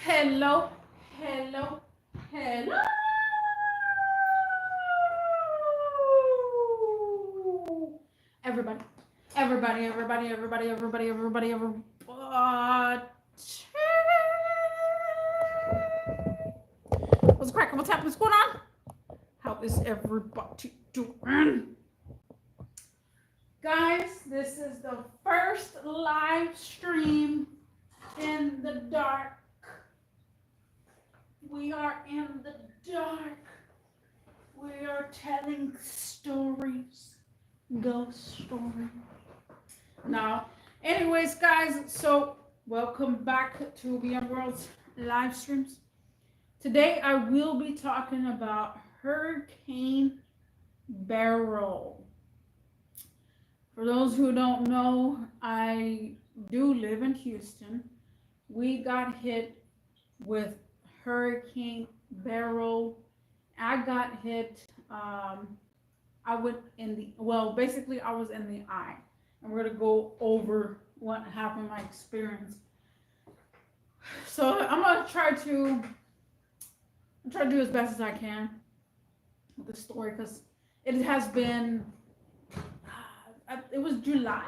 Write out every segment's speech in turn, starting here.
Hello, hello, hello. Everybody, everybody. What's cracking? What's happening? What's going on? How is everybody doing? Guys, this is the first live stream in the dark. We are in the dark. We are telling stories. Ghost story. Now, anyways, guys, so welcome back to Beyond Worlds live streams. Today I will be talking about Hurricane Beryl. For those who don't know, I do live in Houston. We got hit with Hurricane Beryl. I got hit. I went in the basically I was in the eye, and we're gonna go over what happened, my experience. So I'm gonna try to do as best as I can with the story because it has been. It was July.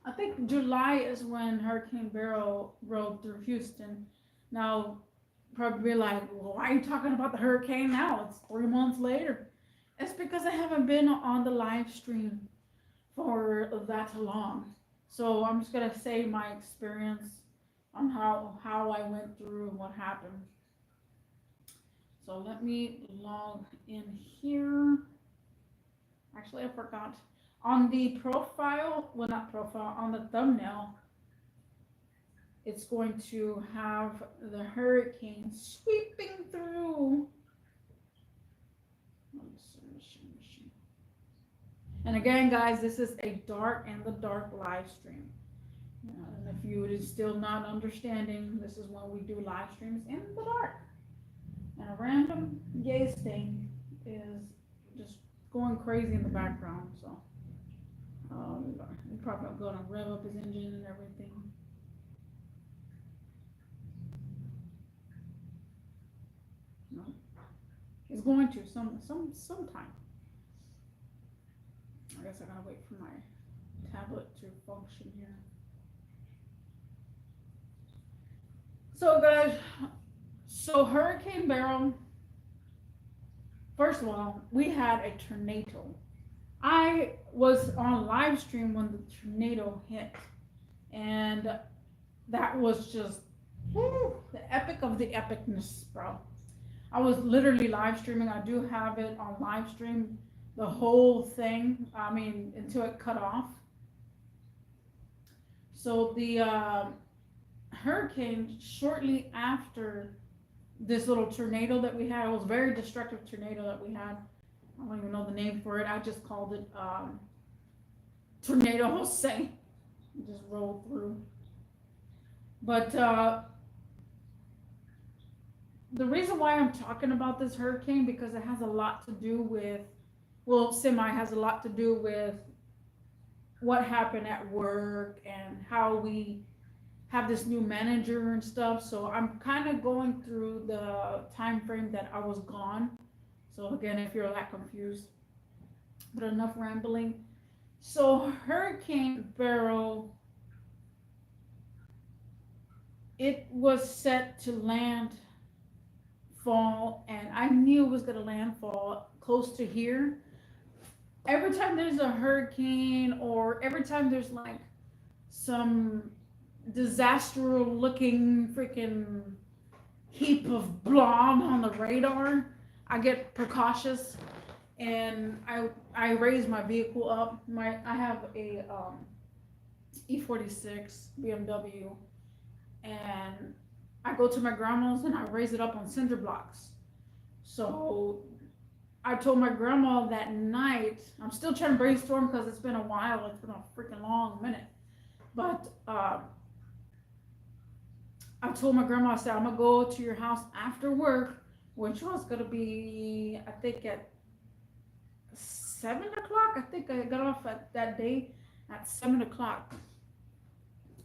I think July is when Hurricane Beryl rolled through Houston. Now, probably like, well, why are you talking about the hurricane now? It's 3 months later. It's because I haven't been on the live stream for that long. So I'm just gonna say my experience on how I went through and what happened. So let me log in here. Actually, I forgot. On the profile, well, not profile, on the thumbnail, it's going to have the hurricane sweeping through. And again, guys, this is a dark in the dark live stream. And if you are still not understanding, this is when we do live streams in the dark. And a random gay thing is just going crazy in the background. So we're probably going to rev up his engine and everything. No, he's going to sometime. I guess I gotta wait for my tablet to function here. So guys, Hurricane Beryl, first of all, we had a tornado. I was on live stream when the tornado hit, and that was just the epic of the epicness, bro. I was literally live streaming. I do have it on live stream, the whole thing. I mean, until it cut off. So the hurricane, shortly after this little tornado that we had, it was a very destructive tornado that we had. I don't even know the name for it. I just called it Tornado Jose. It just rolled through. But the reason why I'm talking about this hurricane, because it has a lot to do with, has a lot to do with what happened at work and how we have this new manager and stuff. So I'm kind of going through the time frame that I was gone. So again, if you're that confused, but enough rambling. So Hurricane Beryl, it was set to land fall, and I knew it was going to landfall close to here. Every time there's a hurricane, or every time there's like some disaster looking freaking heap of blob on the radar, I get precautious, and I raise my vehicle up. I have a E46 BMW, and I go to my grandma's and I raise it up on cinder blocks. So I told my grandma that night, I'm still trying to brainstorm because it's been a while, it's been a freaking long minute. But I told my grandma, I said, I'm gonna go to your house after work, which was gonna be, I think, at 7 o'clock. I think I got off at that day at 7 o'clock.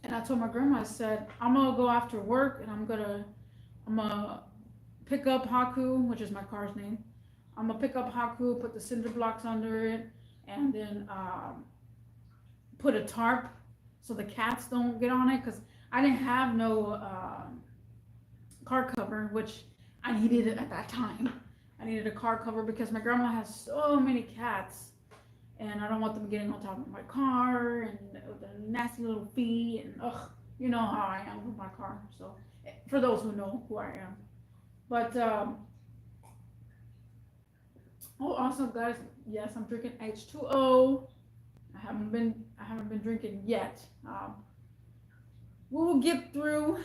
And And I told my grandma, I said, I'm gonna go after work and I'm gonna pick up Haku, which is my car's name. I'm gonna pick up Haku, put the cinder blocks under it, and then put a tarp so the cats don't get on it. Cause I didn't have no car cover, which I needed it at that time. I needed a car cover because my grandma has so many cats, and I don't want them getting on top of my car and the nasty little feet and ugh, you know how I am with my car. So for those who know who I am, but oh, also guys, yes, I'm drinking H2O. I haven't been drinking yet. We will get through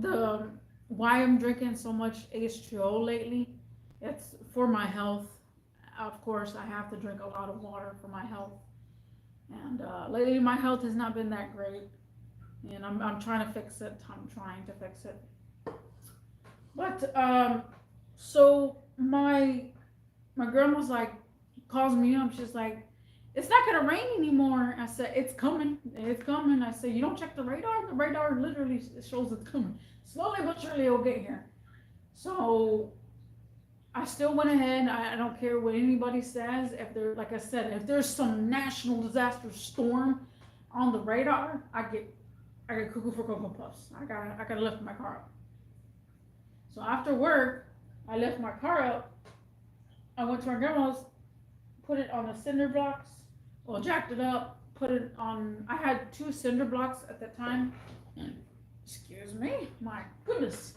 the why I'm drinking so much H2O lately. It's for my health. Of course, I have to drink a lot of water for my health. And lately, my health has not been that great. And I'm trying to fix it. I'm trying to fix it. But so my grandma's like calls me up. She's like, "It's not gonna rain anymore." I said, "It's coming. It's coming." I said, "You don't check the radar? The radar literally shows it's coming. Slowly but surely it'll get here." So I still went ahead. I don't care what anybody says. If there, like I said, if there's some national disaster storm on the radar, I get cuckoo for Cocoa Puffs. I gotta lift my car up. So after work, I left my car up. I went to my grandma's, put it on the cinder blocks, well, jacked it up, put it on. I had 2 cinder blocks at that time. Excuse me, my goodness.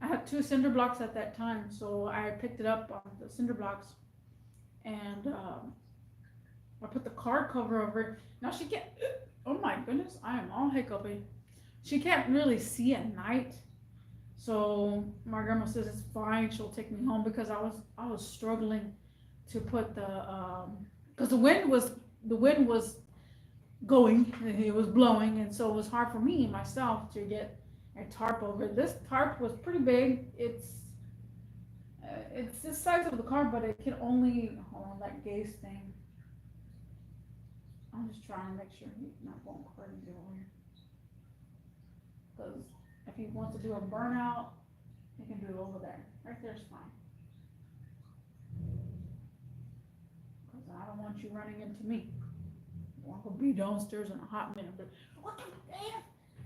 I had 2 cinder blocks at that time, so I picked it up on the cinder blocks, and I put the car cover over it. Now she can't. Oh my goodness, I am all hiccupy. She can't really see at night, so my grandma says it's fine. She'll take me home because I was struggling to put the because the wind was going, it was blowing, and so it was hard for me myself to get a tarp over it. This tarp was pretty big. It's the size of the car, but it can only hold on that gaze thing. I'm just trying to make sure he's not going crazy over here. Because if he wants to do a burnout, he can do it over there. Right there's fine. Because I don't want you running into me. I want to be downstairs in a hot minute. But what the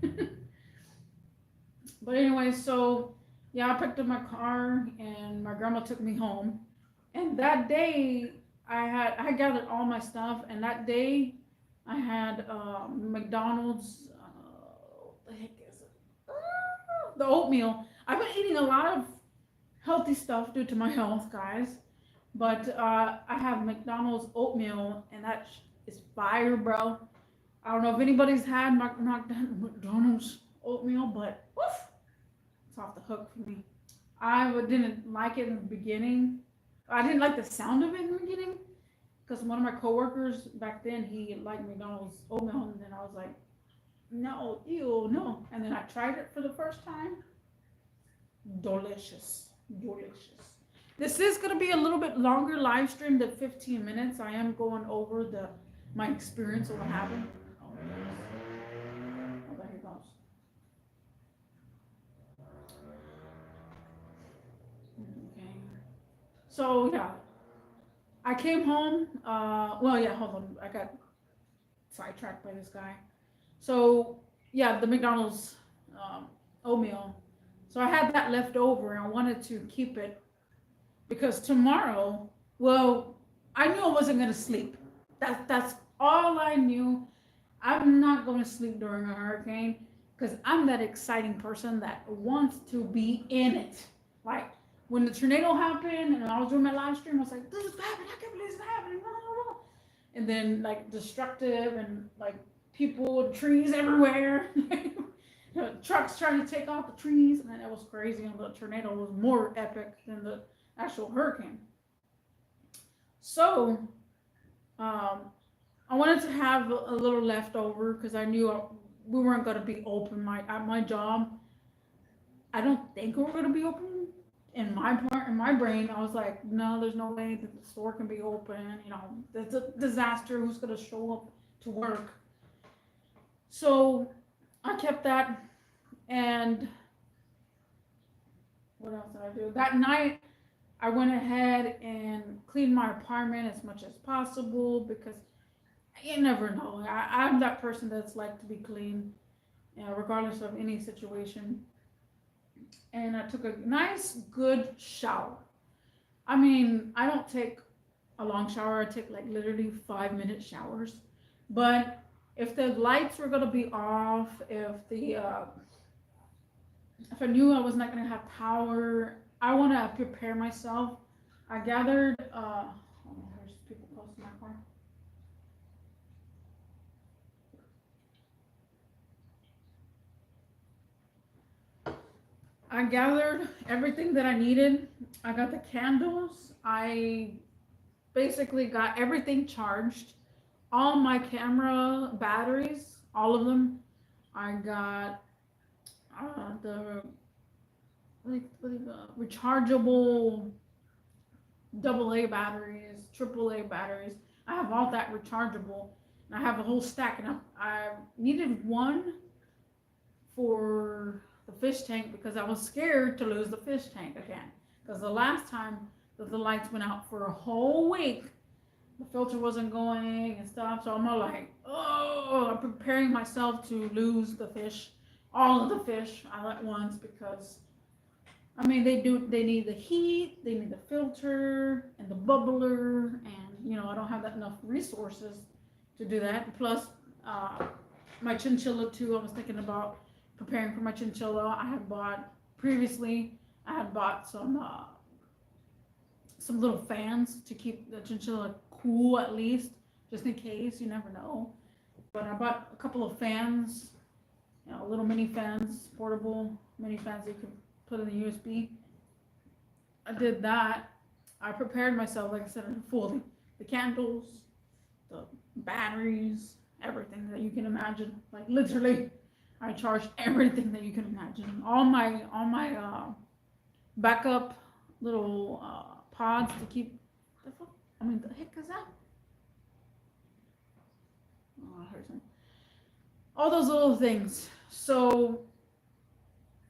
damn? But anyway, so yeah, I picked up my car and my grandma took me home. And that day, I gathered all my stuff, and that day I had McDonald's. What the heck is it? The oatmeal. I've been eating a lot of healthy stuff due to my health, guys. But I have McDonald's oatmeal, and that is fire, bro. I don't know if anybody's had McDonald's oatmeal, but woof, it's off the hook for me. I didn't like it in the beginning. I didn't like the sound of it in the beginning because one of my coworkers back then, he liked McDonald's oatmeal, and then I was like, no, ew, no. And then I tried it for the first time. Delicious, delicious. This is going to be a little bit longer live stream than 15 minutes. I am going over my experience of what happened. Oh, there he goes. Okay. So yeah, I came home. Well, yeah, hold on. I got sidetracked by this guy. So yeah, the McDonald's oatmeal. So I had that left over, and I wanted to keep it because tomorrow, well, I knew I wasn't gonna sleep. That's all I knew. I'm not gonna sleep during a hurricane because I'm that exciting person that wants to be in it. Like when the tornado happened and I was doing my live stream, I was like, "This is happening! I can't believe this is happening!" And then like destructive and like people, trees everywhere. Trucks trying to take out the trees, and then it was crazy. And the tornado was more epic than the actual hurricane. So, I wanted to have a little leftover because I knew we weren't going to be open. At my job, I don't think we were going to be open. In my brain, I was like, no, there's no way that the store can be open. You know, it's a disaster. Who's going to show up to work? So I kept that, and what else did I do? That night, I went ahead and cleaned my apartment as much as possible because you never know. I'm that person that's like to be clean, regardless of any situation. And I took a nice, good shower. I mean, I don't take a long shower. I take like literally 5 minute showers. But if the lights were gonna be off, if I knew I was not gonna have power, I want to prepare myself. I gathered. Oh, there's people close to my car. I gathered everything that I needed. I got the candles. I basically got everything charged. All my camera batteries, all of them. I got the rechargeable AA batteries, AAA batteries. I have all that rechargeable, and I have a whole stack. And I needed one for the fish tank because I was scared to lose the fish tank again. Because the last time that the lights went out for a whole week, the filter wasn't going and stuff. So I'm all like, oh, I'm preparing myself to lose the fish, all of the fish all at once because I mean they need the heat, they need the filter and the bubbler, and I don't have that enough resources to do that. Plus, uh, my chinchilla too. I was thinking about preparing for my chinchilla. I had bought previously. I had bought some little fans to keep the chinchilla cool at least, just in case. You never know. But I bought a couple of fans, little mini fans, portable mini fans that you could put in the USB. I did that. I prepared myself, like I said, fully. The candles, the batteries, everything that you can imagine. Like literally, I charged everything that you can imagine. All my backup little pods to keep. I mean, the heck is that? Oh, I heard something. All those little things. So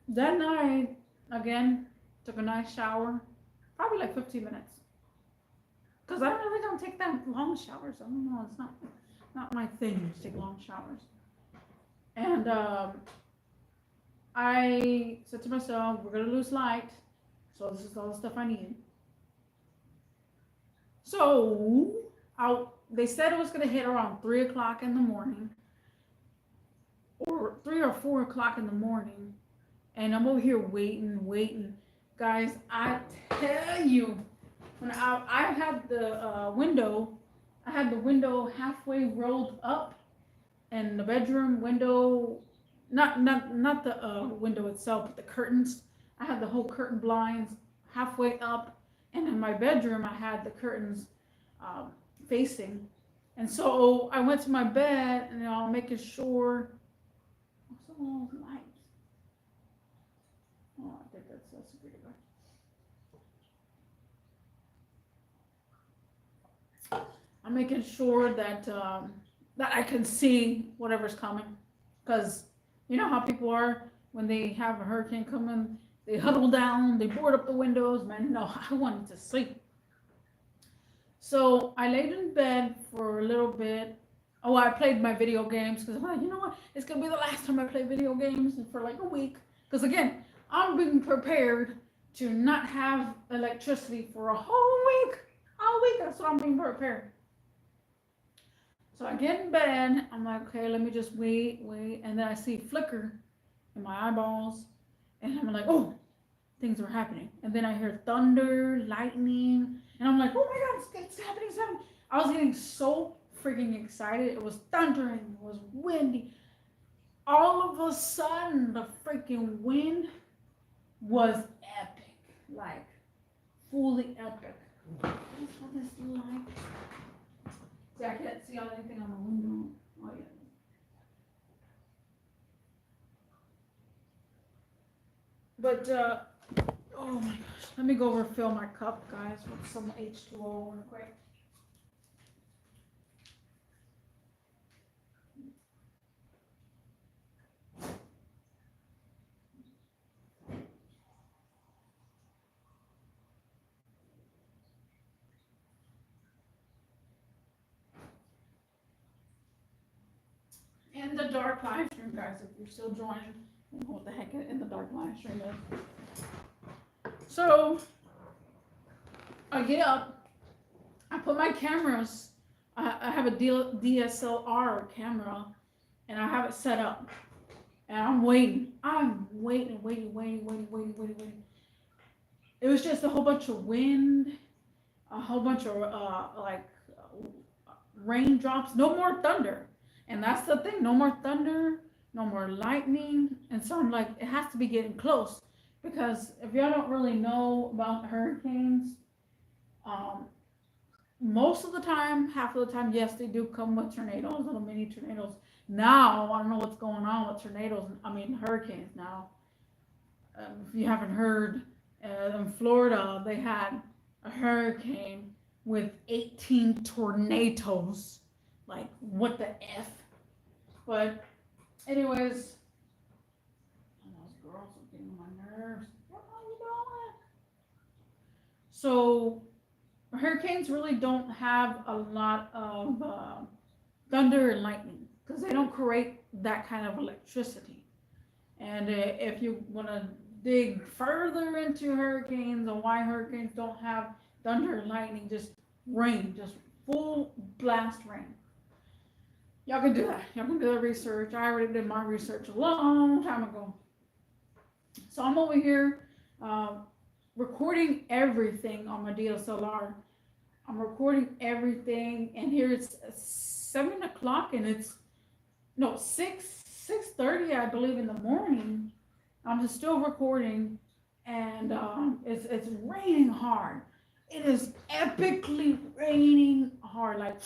that night, again, took a nice shower, probably like 15 minutes. Because I really don't take that long showers. I don't know. It's not my thing to take long showers. And I said to myself, we're gonna lose light, so this is all the stuff I need. So they said it was gonna hit around 3 o'clock in the morning, or 3 or 4 o'clock in the morning, and I'm over here waiting. Guys, I tell you, when I had the window, I had the window halfway rolled up, and the bedroom window, not the window itself, but the curtains. I had the whole curtain blinds halfway up, and in my bedroom I had the curtains um, facing. And so I went to my bed, and making sure. What's all those lights? Oh, I think that's a security guard. I'm making sure that that I can see whatever's coming, because you know how people are when they have a hurricane coming. They huddle down, they board up the windows. Man, no, I wanted to sleep. So I laid in bed for a little bit. Oh, I played my video games because I'm like, you know what? It's gonna be the last time I play video games for like a week. Because again, I'm being prepared to not have electricity for a whole week. All week. That's what I'm being prepared. So I get in bed. I'm like, okay, let me just wait. And then I see flicker in my eyeballs. And I'm like, oh, things are happening. And then I hear thunder, lightning. And I'm like, oh my God, it's happening, it's happening. I was getting so freaking excited. It was thundering, it was windy. All of a sudden, the freaking wind was epic. Like, fully epic. What's all this light? See, I can't see anything on the window. Oh, yeah. But, oh my gosh. Let me go refill my cup, guys, with some H2O real quick. in the dark live stream, guys. If you're still joining, I don't know what the heck in the dark live stream is. So I get up, I put my cameras. I have a DSLR camera, and I have it set up, and I'm waiting. I'm waiting. It was just a whole bunch of wind, a whole bunch of raindrops. No more thunder, and that's the thing. No more thunder. No more lightning. And so I'm like, it has to be getting close, because if y'all don't really know about hurricanes, um, most of the time, half of the time, yes, they do come with tornadoes, little mini tornadoes. Now, I don't know what's going on with tornadoes, I mean hurricanes now. If you haven't heard, in Florida, they had a hurricane with 18 tornadoes. Like, what the F? But, anyways, those girls are getting on my nerves. What are you doing? So, hurricanes really don't have a lot of thunder and lightning, because they don't create that kind of electricity. And if you want to dig further into hurricanes and why hurricanes don't have thunder and lightning, just rain, just full blast rain. Y'all can do that. Y'all can do that research. I already did my research a long time ago. So I'm over here recording everything on my DSLR. I'm recording everything, and here it's 7 o'clock, and it's 6:30, I believe, in the morning. I'm just still recording, and it's raining hard. It is epically raining hard, like,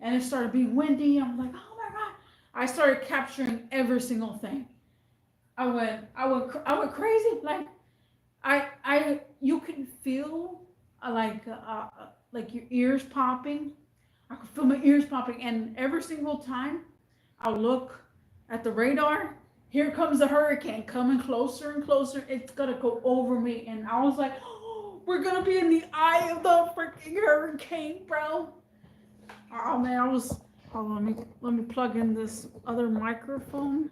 and it started being windy. I'm like, oh my god! I started capturing every single thing. I went crazy. Like, you can feel like your ears popping. I could feel my ears popping, and every single time I look at the radar, here comes the hurricane coming closer and closer. It's gonna go over me, and I was like, oh, we're gonna be in the eye of the freaking hurricane, bro. Oh man, hold on, let me plug in this other microphone.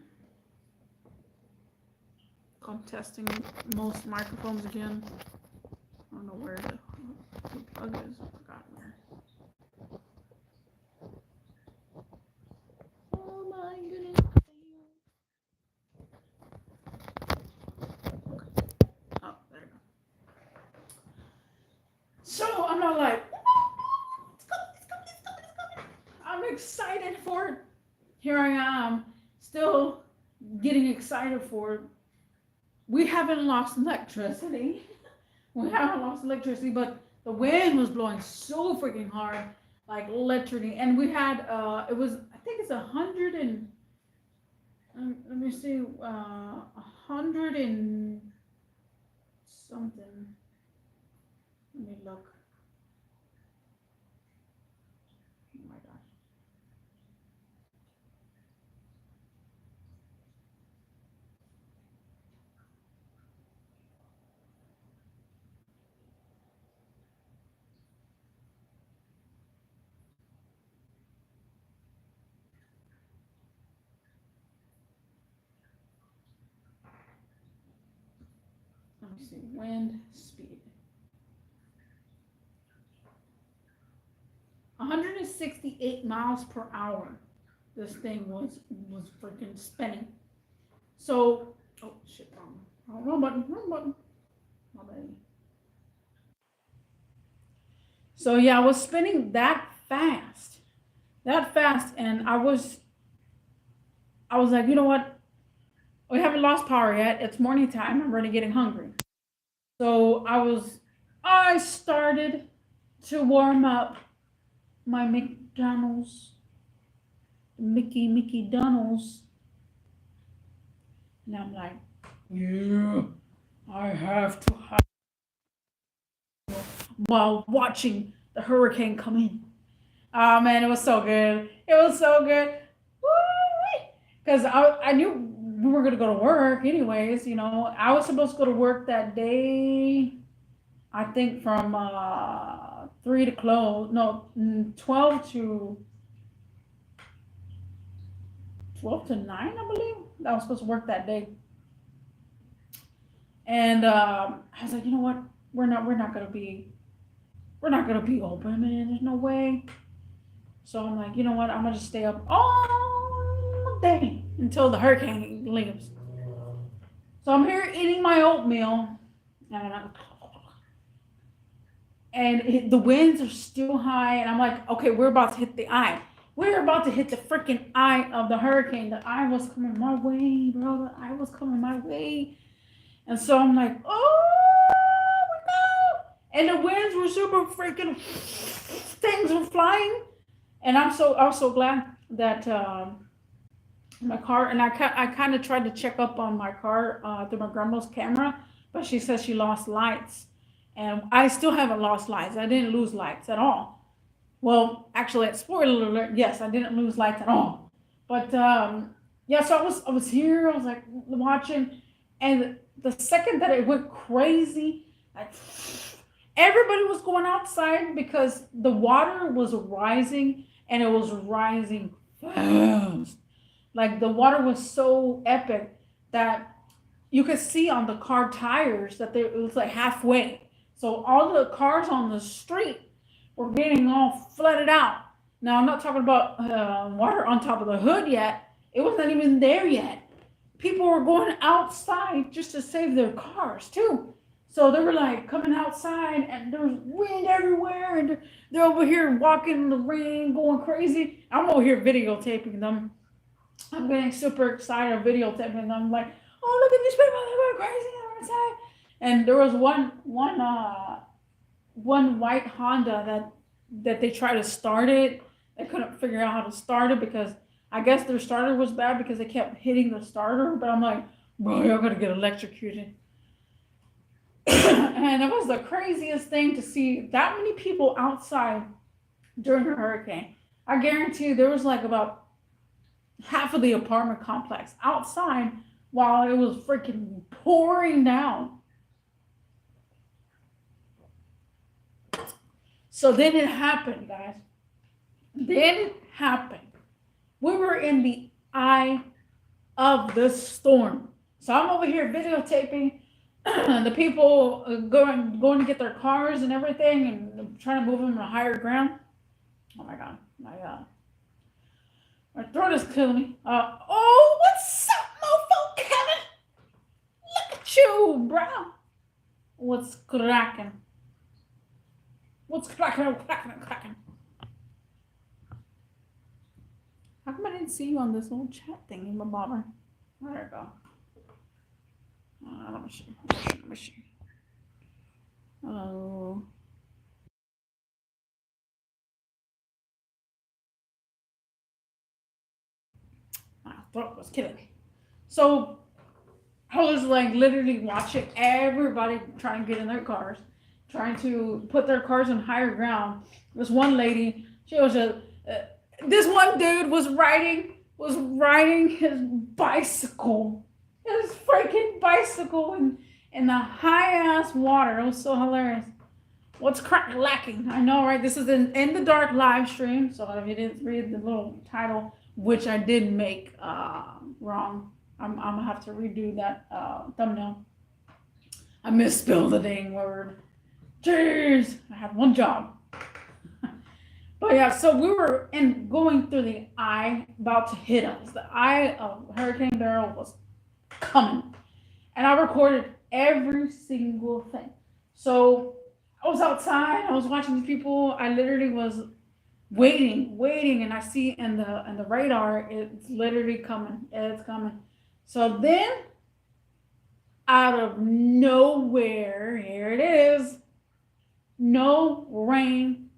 I'm testing most microphones again. I don't know where the plug is. I forgot where. Oh my goodness. Oh, there we go. So I'm not like, it's coming. I'm excited for it. Here I am, still getting excited for it. We haven't lost electricity. But the wind was blowing so freaking hard, like literally. And we had, it was, I think it's 100 and, let me see, 100 and something. Let me look. Oh my gosh. Let me see, wind speed. 168 miles per hour. This thing was freaking spinning. So, oh shit, wrong button. My bad. So yeah, I was spinning that fast, and I was like, you know what? We haven't lost power yet. It's morning time. I'm already getting hungry. So I started to warm up my McDonald's, Mickey Donald's. And I'm like, yeah, I have to have while watching the hurricane come in. Oh man, it was so good. It was so good. Because I knew we were gonna go to work anyways. I was supposed to go to work that day. I think from 3 to close. No, 12 to 12 to 9, I believe. I was supposed to work that day. And I was like, you know what? We're not gonna be open, man. There's no way. So I'm like, you know what? I'm gonna just stay up all day until the hurricane leaves. So I'm here eating my oatmeal, and the winds are still high, and I'm like, okay, we're about to hit the eye. We're about to hit the freaking eye of the hurricane. The eye was coming my way, bro. The eye was coming my way. And so I'm like, oh my God. And the winds were super freaking, things were flying. And I was so glad that my car, and I kind of tried to check up on my car through my grandma's camera, but she says she lost lights. And I still haven't lost lights. I didn't lose lights at all. Well, actually, spoiler alert, yes, I didn't lose lights at all. But yeah, so I was here, I was like watching, and the second that it went crazy, like everybody was going outside because the water was rising, and it was rising fast. Like the water was so epic that you could see on the car tires that it was like halfway. So all the cars on the street were getting all flooded out. Now, I'm not talking about water on top of the hood yet. It wasn't even there yet. People were going outside just to save their cars, too. So they were like coming outside, and there was wind everywhere, and they're over here walking in the rain, going crazy. I'm over here videotaping them. I'm getting super excited videotaping them. I'm like, oh, look at these people, they're going crazy outside. And there was one white Honda that they tried to start it. They couldn't figure out how to start it because I guess their starter was bad because they kept hitting the starter. But I'm like, bro, y'all gotta get electrocuted. And it was the craziest thing to see that many people outside during the hurricane. I guarantee you there was like about half of the apartment complex outside while it was freaking pouring down. So then it happened, guys. Then it happened. We were in the eye of the storm. So I'm over here videotaping the people going to get their cars and everything and trying to move them to higher ground. Oh my God. My throat is killing me. Oh, what's up, mofo Kevin? Look at you, bro. What's cracking? What's cracking? How come I didn't see you on this little chat thing in my bobber? There we go. Let me see. Oh. My throat was killing me. So I was like literally watching everybody trying to get in their cars, trying to put their cars on higher ground. This one lady, this one dude was riding his bicycle, his freaking bicycle in the high ass water. It was so hilarious. What's lacking? I know, right? This is in the dark live stream. So if you didn't read the little title, which I did make wrong, I'm gonna have to redo that thumbnail. I misspelled the dang word. Jeez, I had one job. But yeah, so we were going through the eye about to hit us. The eye of Hurricane Beryl was coming. And I recorded every single thing. So I was outside, I was watching these people. I literally was waiting, and I see in the radar, it's literally coming. It's coming. So then, out of nowhere, here it is. No rain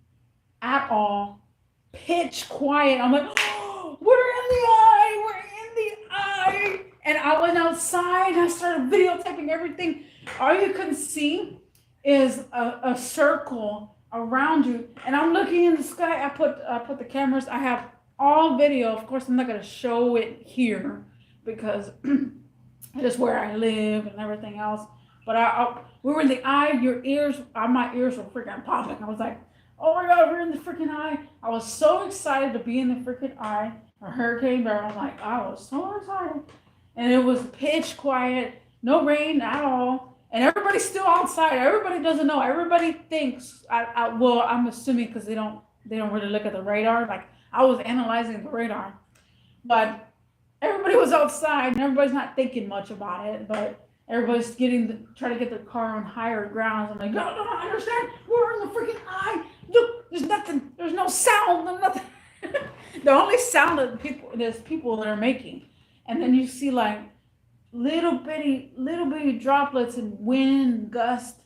at all. Pitch quiet. I'm like, oh, we're in the eye. And I went outside. I started videotaping everything. All you can see is a circle around you. And I'm looking in the sky. I put the cameras. I have all video. Of course, I'm not going to show it here because it is where I live and everything else. But we were in the eye. My ears were freaking popping. I was like, oh my God, we're in the freaking eye. I was so excited to be in the freaking eye. a hurricane beryl. I'm like, I was so excited. And it was pitch quiet, no rain at all. And everybody's still outside. Everybody doesn't know. Everybody thinks, well, I'm assuming because they don't really look at the radar. Like I was analyzing the radar, but everybody was outside and everybody's not thinking much about it. But everybody's trying to get their car on higher grounds. I'm like, no, no, I understand. We're in the freaking eye. Look, there's nothing. There's no sound. There's nothing. The only sound that there's people that are making, and then you see like little bitty droplets and wind gust,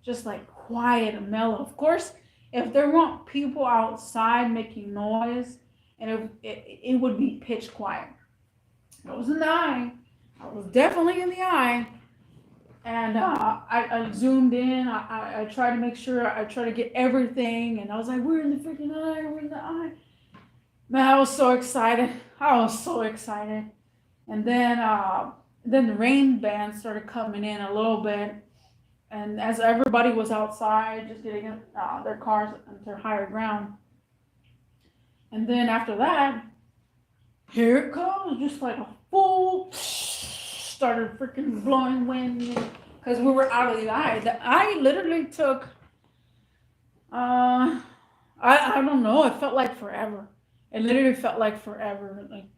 just like quiet and mellow. Of course, if there weren't people outside making noise, and it would be pitch quiet. I was in the eye. I was definitely in the eye. And I zoomed in. I tried to make sure. I tried to get everything. And I was like, we're in the freaking eye. We're in the eye. Man, I was so excited. I was so excited. And then the rain band started coming in a little bit. And as everybody was outside, just getting their cars into higher ground. And then after that, here it comes, just like a full started freaking blowing wind because we were out of the eye. The eye literally took, I don't know, it felt like forever. It literally felt like forever. Like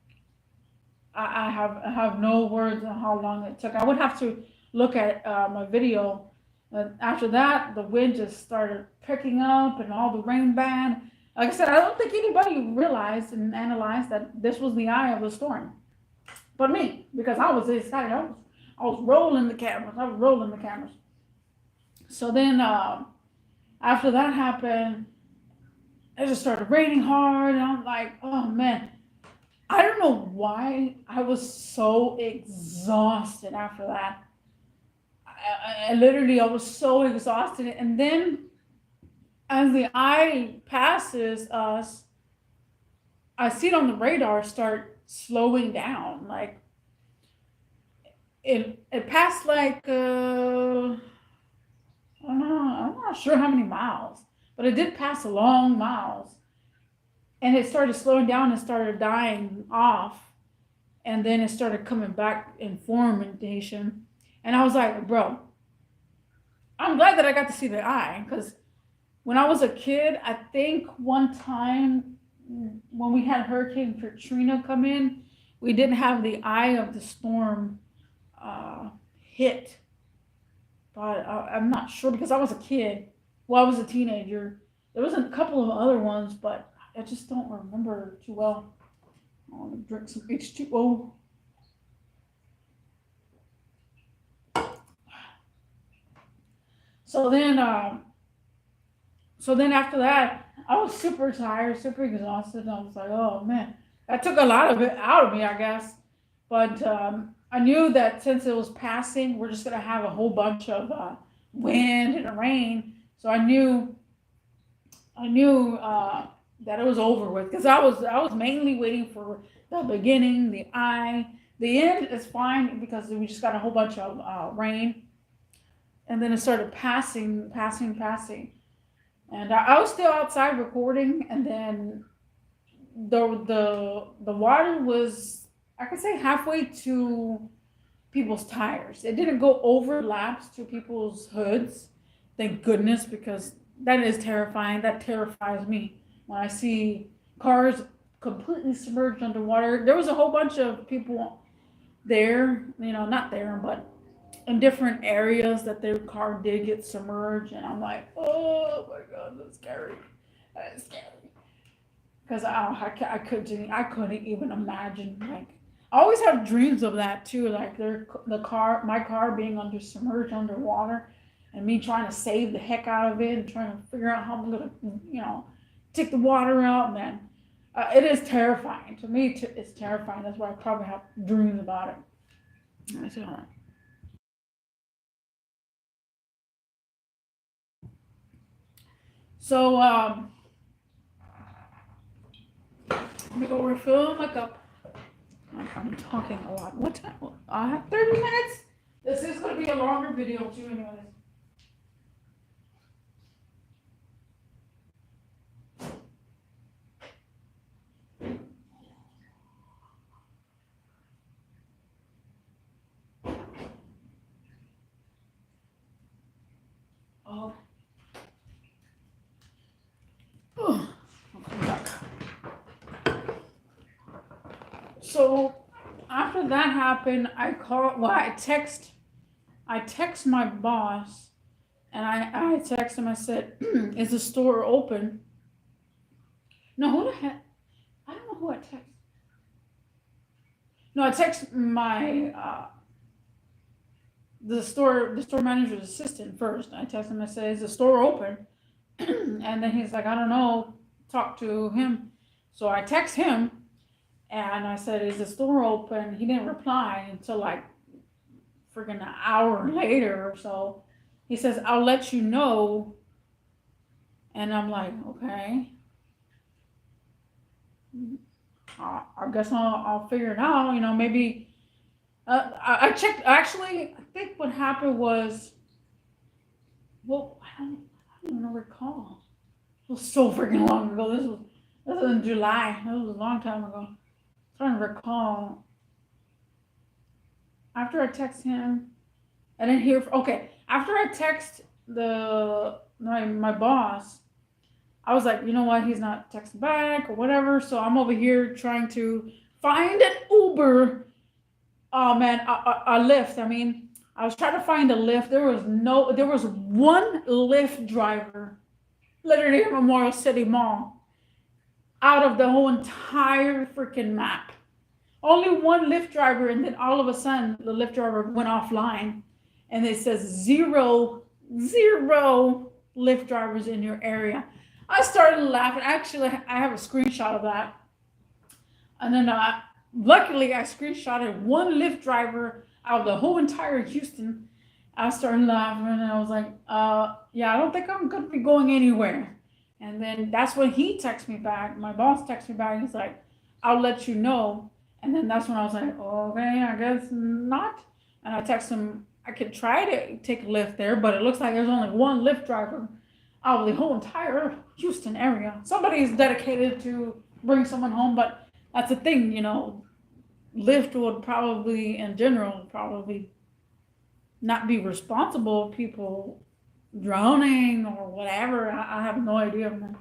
I have no words on how long it took. I would have to look at my video. After that, the wind just started picking up and all the rain band. Like I said, I don't think anybody realized and analyzed that this was the eye of the storm, but me, because I was excited. I was rolling the cameras. I was rolling the cameras. So then, after that happened, it just started raining hard, and I'm like, oh man, I don't know why I was so exhausted after that. I literally, I was so exhausted, and then as the eye passes us, I see it on the radar start slowing down. Like it passed like I don't know, I'm not sure how many miles, but it did pass a long miles, and it started slowing down and started dying off, and then it started coming back in formation, and I was like, bro, I'm glad that I got to see the eye because when I was a kid, I think one time when we had Hurricane Katrina come in, we didn't have the eye of the storm hit. But I'm not sure because I was a kid. Well, I was a teenager. There was a couple of other ones, but I just don't remember too well. I want to drink some H2O. So then, after that, I was super tired, super exhausted, and I was like, oh man, that took a lot of it out of me, I guess. But I knew that since it was passing, we're just gonna have a whole bunch of wind and rain. So I knew that it was over with because I was mainly waiting for the beginning, the eye. The end is fine because we just got a whole bunch of rain, and then it started passing. And I was still outside recording, and then the water was, I could say, halfway to people's tires. It didn't go over laps to people's hoods, thank goodness, because that is terrifying. That terrifies me when I see cars completely submerged underwater. There was a whole bunch of people there, not there, but in different areas that their car did get submerged, and I'm like, oh my god, that's scary. That is scary. Because I couldn't even imagine. Like, I always have dreams of that too. Like my car being submerged underwater, and me trying to save the heck out of it and trying to figure out how I'm gonna, take the water out. Man, it is terrifying to me. It's terrifying. That's why I probably have dreams about it. I say all that. So let me go refill my cup. I'm talking a lot. What time? I have 30 minutes. This is going to be a longer video too, anyways. So after that happened, I text my boss, and I text him. I said, "Is the store open?" No, who the heck? I don't know who I text. No, I text my the store manager's assistant first. I text him. I said, "Is the store open?" And then he's like, "I don't know. Talk to him." So I text him, and I said, "Is the store open?" He didn't reply until like freaking an hour later or so. He says, "I'll let you know." And I'm like, "Okay, I guess I'll figure it out. Maybe." I checked. Actually, I think what happened was, well, I don't even recall. It was so freaking long ago. This was in July. That was a long time ago. I'm trying to recall. After I text him, I didn't hear. Okay, after I text my boss, I was like, you know what? He's not texting back or whatever. So I'm over here trying to find an Uber. Oh man, a Lyft. I mean, I was trying to find a Lyft. There was one Lyft driver, literally at Memorial City Mall, out of the whole entire freaking map. Only one Lyft driver, and then all of a sudden the Lyft driver went offline, and it says zero Lyft drivers in your area. I started laughing. Actually, I have a screenshot of that, and then luckily I screenshotted one Lyft driver out of the whole entire Houston. I started laughing, and I was like, yeah, I don't think I'm gonna be going anywhere. And then that's when he texted me back. My boss texted me back. He's like, "I'll let you know." And then that's when I was like, "Okay, I guess not." And I texted him, I could try to take a Lyft there, but it looks like there's only one Lyft driver out of the whole entire Houston area. Somebody's dedicated to bring someone home, but that's the thing, Lyft would probably, in general, probably not be responsible. People drowning or whatever. I have no idea, man.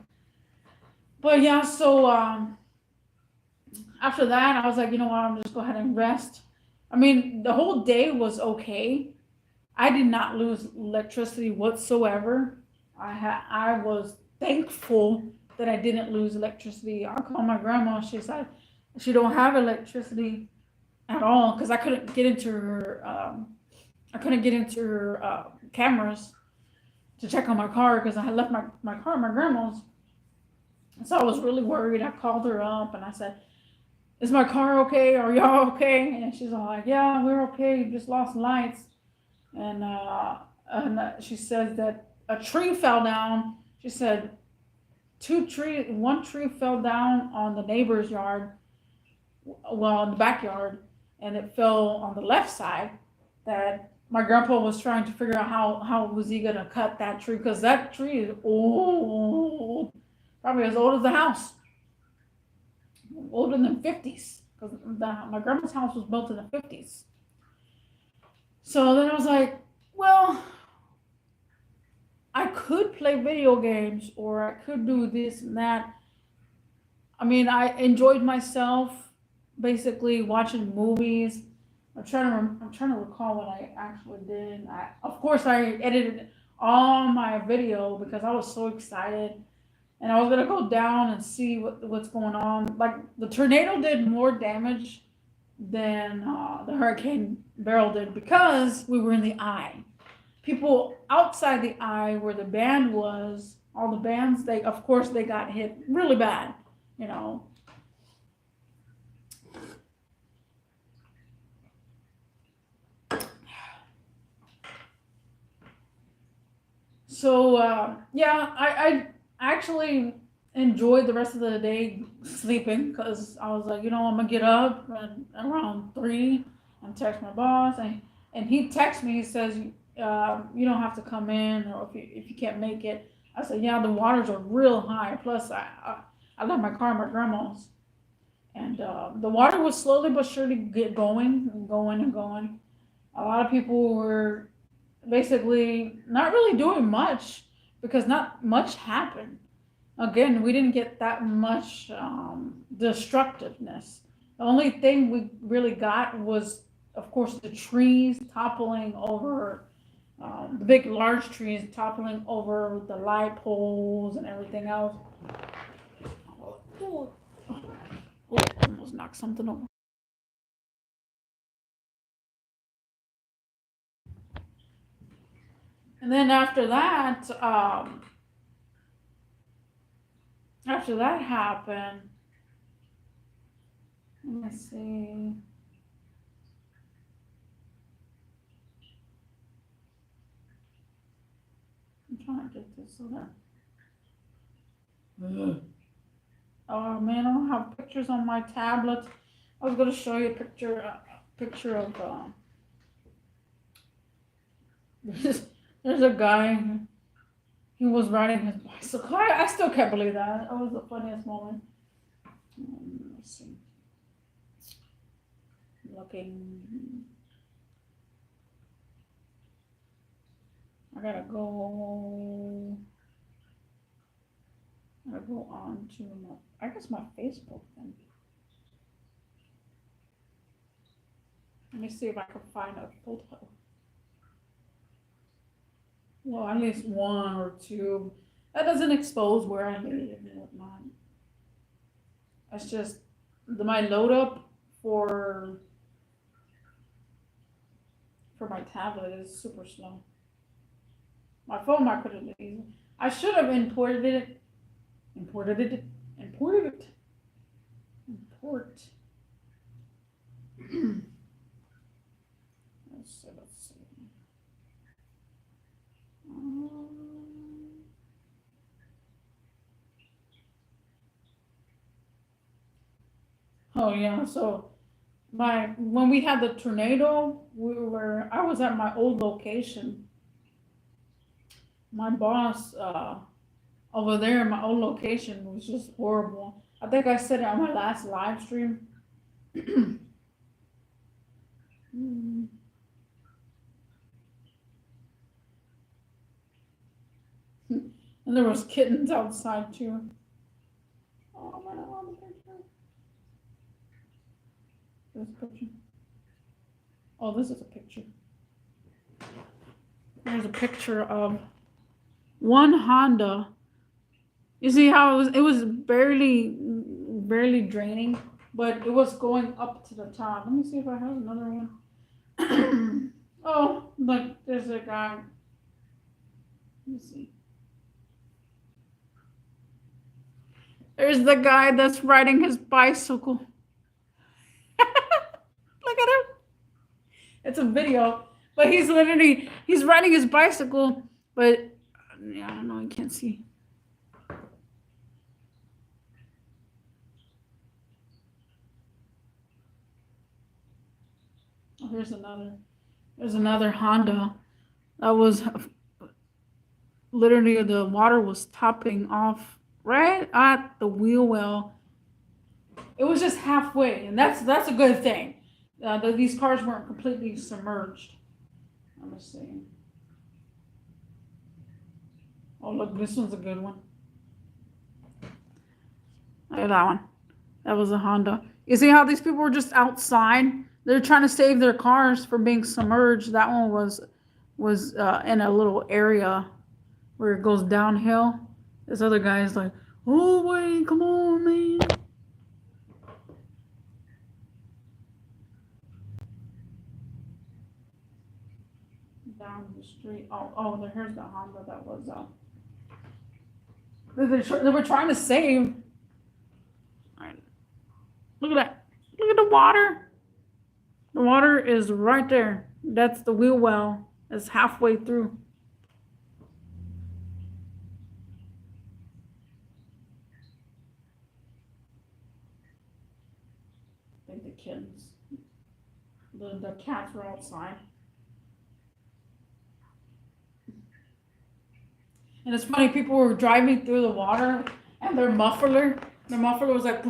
But yeah, so after that, I was like, you know what, I'm just go ahead and rest. I mean, the whole day was okay. I did not lose electricity whatsoever. I was thankful that I didn't lose electricity. I called my grandma. She said she don't have electricity at all because I couldn't get into her. Cameras to check on my car because I had left my car at my grandma's. So I was really worried. I called her up and I said, "Is my car okay? Are y'all okay?" And she's all like, "Yeah, we're okay. Just lost lights." And she says that a tree fell down. She said one tree fell down on the neighbor's yard, well, in the backyard, and it fell on the left side. That my grandpa was trying to figure out how was he gonna cut that tree because that tree is old, probably as old as the house, older than 50s. Because my grandma's house was built in the 50s. So then I was like, well, I could play video games or I could do this and that. I mean, I enjoyed myself basically watching movies. I'm trying to recall what I actually did. Of course, I edited all my video because I was so excited, and I was gonna go down and see what's going on. Like the tornado did more damage than the hurricane Beryl did because we were in the eye. People outside the eye where the band was, all the bands, they of course they got hit really bad, you know. So yeah, I actually enjoyed the rest of the day sleeping because I was like, I'm gonna get up around 3 and text my boss, and he texts me. He says, you don't have to come in, or if you can't make it. I said, yeah, the waters are real high. Plus, I left my car at my grandma's, and the water was slowly but surely get going and going and going. A lot of people were basically not really doing much because not much happened. Again, we didn't get that much destructiveness. The only thing we really got was, of course, the trees toppling over, the big large trees toppling over the light poles and everything else. Oh, almost knocked something over. And then after that happened, let me see. I'm trying to get this so that. Oh man, I don't have pictures on my tablet. I was gonna show you a picture of. There's a guy. He was riding his bicycle. I still can't believe that. That was the funniest moment. Let's see. Looking. I gotta go. I go on to I guess my Facebook then. Let me see if I can find a photo. Well, at least one or two. That doesn't expose where I live and whatnot. That's just my load up for my tablet is super slow. My phone I could have easily. I should have imported it. Imported it. Imported it. Import. Let's see. Oh yeah, so when we had the tornado, I was at my old location. My boss over there in my old location was just horrible. I think I said it on my last live stream. And there was kittens outside too. Oh man, I love the picture. This picture. Oh, this is a picture. There's a picture of one Honda. You see how it was barely draining, but it was going up to the top. Let me see if I have another one. Oh, look, there's a guy. Let me see. There's the guy that's riding his bicycle. Look at him. It's a video, but he's riding his bicycle, but yeah, I don't know, I can't see. Oh, there's another Honda that was literally the water was topping off right at the wheel well. It was just halfway, and that's a good thing. These cars weren't completely submerged. Let me see. Oh look, this one's a good one. Look at that one. That was a Honda. You see how these people were just outside? They're trying to save their cars from being submerged. That one was in a little area where it goes downhill. This other guy's like, oh wait, come on, man. Down the street. Oh, here's the Honda that was they were trying to save. All right. Look at that. Look at the water. The water is right there. That's the wheel well. It's halfway through. I think the kids, the cats were outside. And it's funny, people were driving through the water and their muffler was like.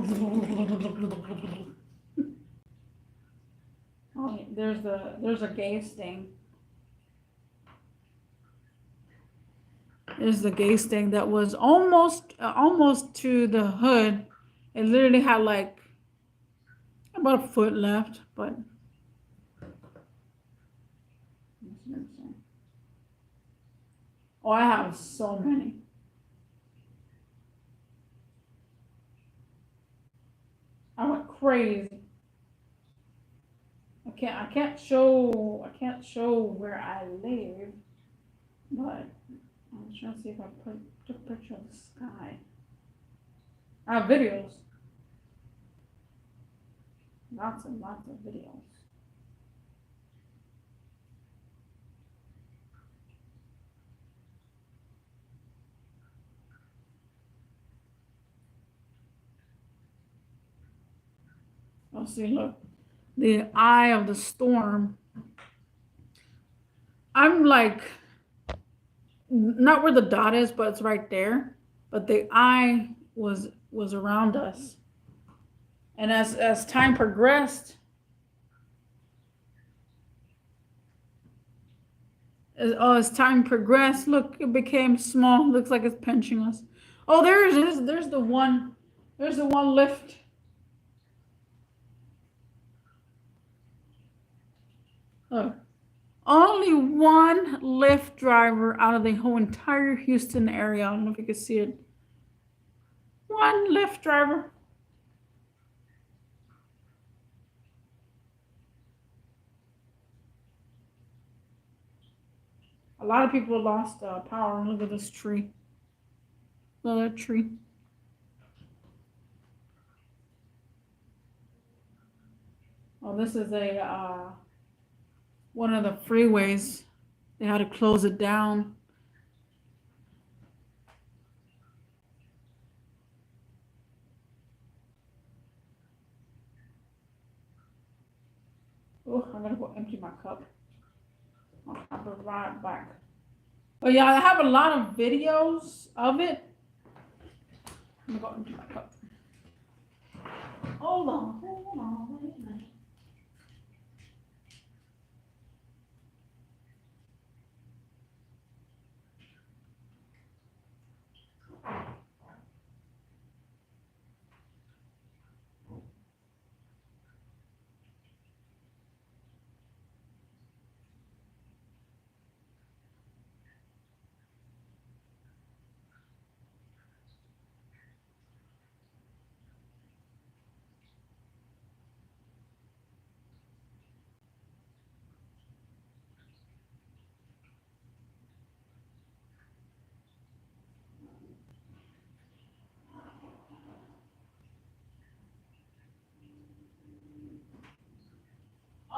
Oh, there's a gay sting. There's the gay sting that was almost to the hood. It literally had like about a foot left, but oh, I have so many. I went crazy. I can't show where I live, but I'm trying to see if I took a picture of the sky. I have videos. Lots and lots of videos. Oh, see, look. The eye of the storm. I'm like, not where the dot is, but it's right there. But the eye was around us. And as time progressed, as time progressed, look, it became small. Looks like it's pinching us. Oh, there it is. There's the one lift. Look. Only one Lyft driver out of the whole entire Houston area. I don't know if you can see it. One Lyft driver. A lot of people lost power. Look at this tree. Look at that tree. Oh, this is a one of the freeways. They had to close it down. Oh, I'm gonna go empty my cup. I'll be right back. But yeah, I have a lot of videos of it. I'm gonna go empty my cup. Hold on, wait a minute.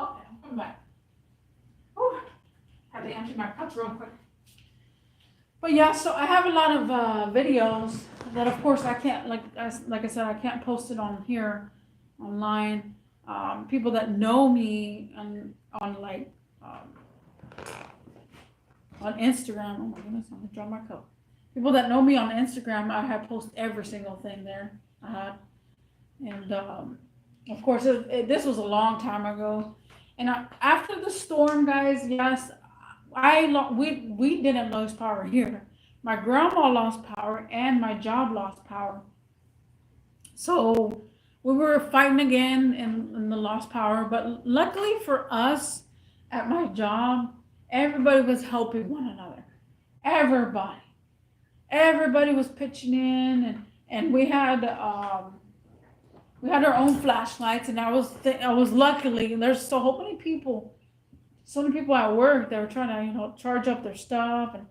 Okay, I'm coming back. Oh, had to empty my cup real quick. But yeah, so I have a lot of videos that, of course, I can't, like I said, I can't post it on here, online. People that know me on like on Instagram. Oh my goodness, I'm gonna drop my cup. People that know me on Instagram, I have post every single thing there. And of course, this was a long time ago. And after the storm, guys, yes, we didn't lose power here. My grandma lost power and my job lost power. So we were fighting again in the lost power. But luckily for us at my job, everybody was helping one another. Everybody was pitching in, and we had our own flashlights. And I was luckily, there's so many people at work that were trying to charge up their stuff and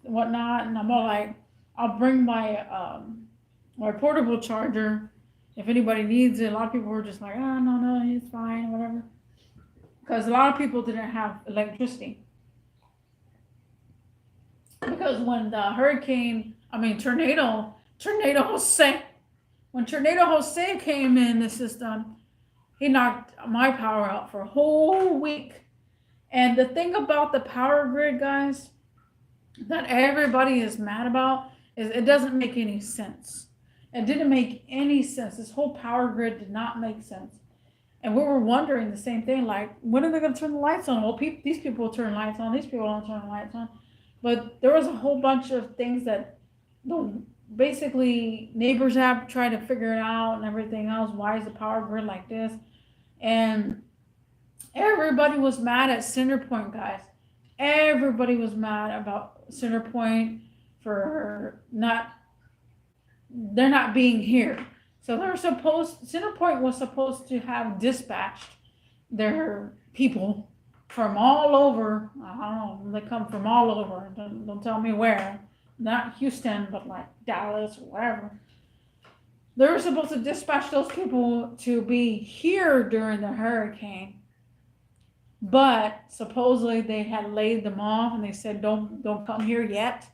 whatnot. And I'm all like, I'll bring my my portable charger if anybody needs it. A lot of people were just like, oh, no, it's fine, whatever, because a lot of people didn't have electricity. Because when the tornado Jose, when Tornado Jose came in the system, he knocked my power out for a whole week. And the thing about the power grid, guys, that everybody is mad about is it doesn't make any sense. It didn't make any sense. This whole power grid did not make sense. And we were wondering the same thing, like, when are they going to turn the lights on? Well, these people turn lights on, these people don't turn the lights on. But there was a whole bunch of things that basically neighbors have tried to figure it out and everything else. Why is the power grid like this? And everybody was mad at Centerpoint, guys. Everybody was mad about Centerpoint for not they're not being here. So Centerpoint was supposed to have dispatched their people from all over. I don't know, they come from all over. Don't tell me where. Not Houston, but like Dallas or wherever. They were supposed to dispatch those people to be here during the hurricane, but supposedly they had laid them off and they said don't come here yet,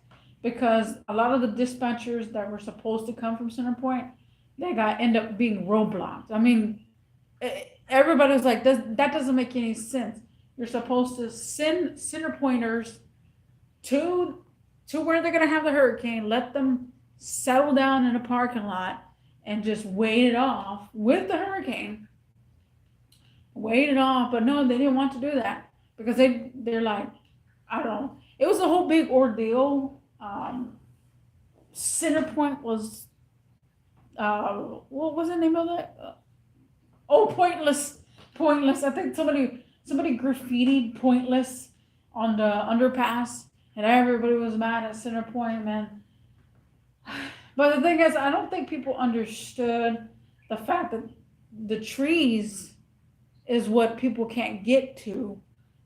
because a lot of the dispatchers that were supposed to come from Centerpoint, they got end up being roadblocks. I mean, everybody was like, that doesn't make any sense. You're supposed to send Centerpointers to where they're gonna have the hurricane, let them settle down in a parking lot and just wait it off with the hurricane. Wait it off, but no, they didn't want to do that because they're like, I don't know. It was a whole big ordeal. Centerpoint was what was the name of that? Pointless. I think somebody graffitied pointless on the underpass, and everybody was mad at Centerpoint, man. But the thing is, I don't think people understood the fact that the trees is what people can't get to,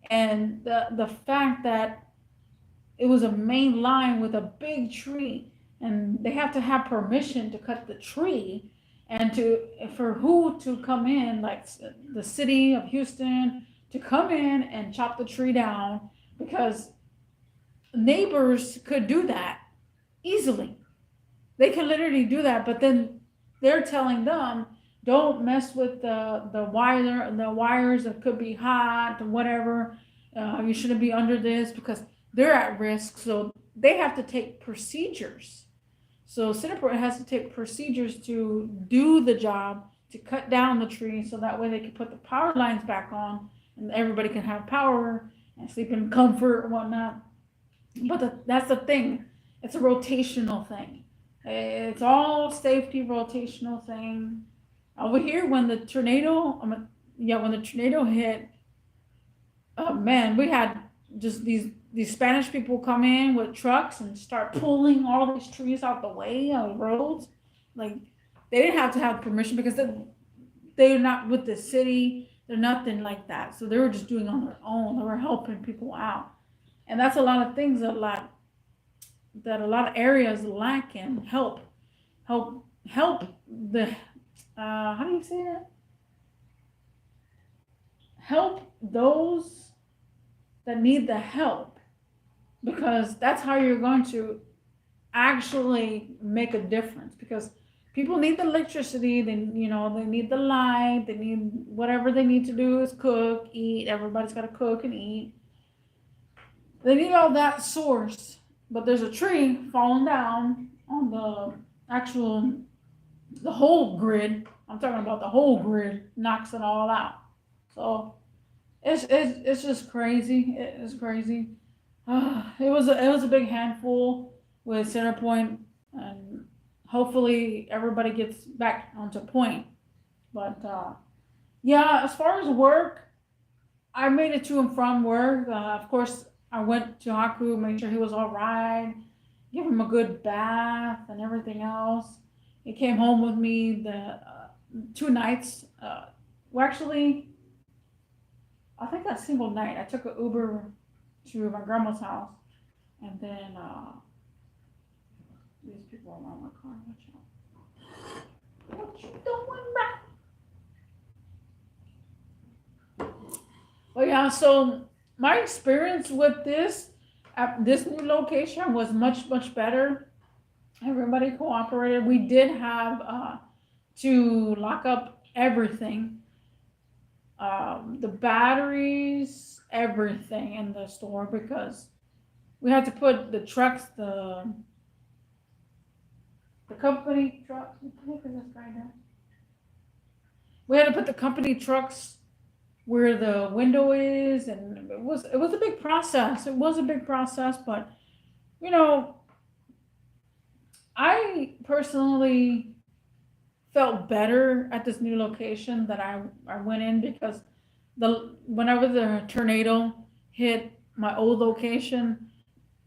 and the fact that it was a main line with a big tree, and they have to have permission to cut the tree, and for who to come in, like the city of Houston, to come in and chop the tree down, because neighbors could do that easily. They can literally do that, but then they're telling them, don't mess with the wires that could be hot or whatever. You shouldn't be under this because they're at risk. So they have to take procedures. So Centerpoint has to take procedures to do the job, to cut down the tree, so that way they can put the power lines back on and everybody can have power and sleep in comfort and whatnot. But that's the thing. It's a rotational thing. It's all safety rotational thing. Over here, when the tornado hit, oh man, we had just these Spanish people come in with trucks and start pulling all these trees out the way on the roads. Like, they didn't have to have permission because they're not with the city. They're nothing like that. So they were just doing it on their own. They were helping people out, and that's a lot of things that a lot of areas lack in help the how do you say that? Help those that need the help, because that's how you're going to actually make a difference, because people need the electricity, they need the light, they need whatever they need to do is cook, eat. Everybody's got to cook and eat. They need all that source, but there's a tree falling down on the whole grid. I'm talking about the whole grid, knocks it all out. So it's just crazy. It's crazy. It was a big handful with Centerpoint, and hopefully everybody gets back onto point. But yeah, as far as work, I made it to and from work. Of course, I went to Haku, made sure he was all right, give him a good bath and everything else. He came home with me the 2 nights. Well, actually, I think that single night I took an Uber to my grandma's house, and then these people are around my car. Watch out! What you doing, man? But yeah, so my experience with this at this new location was much better. Everybody cooperated. We did have to lock up everything, the batteries, everything in the store, because we had to put the trucks, the company trucks. Look at this guy there. We had to put the company trucks where the window is, and it was a big process. It was a big process, but I personally felt better at this new location that I went in because whenever the tornado hit my old location,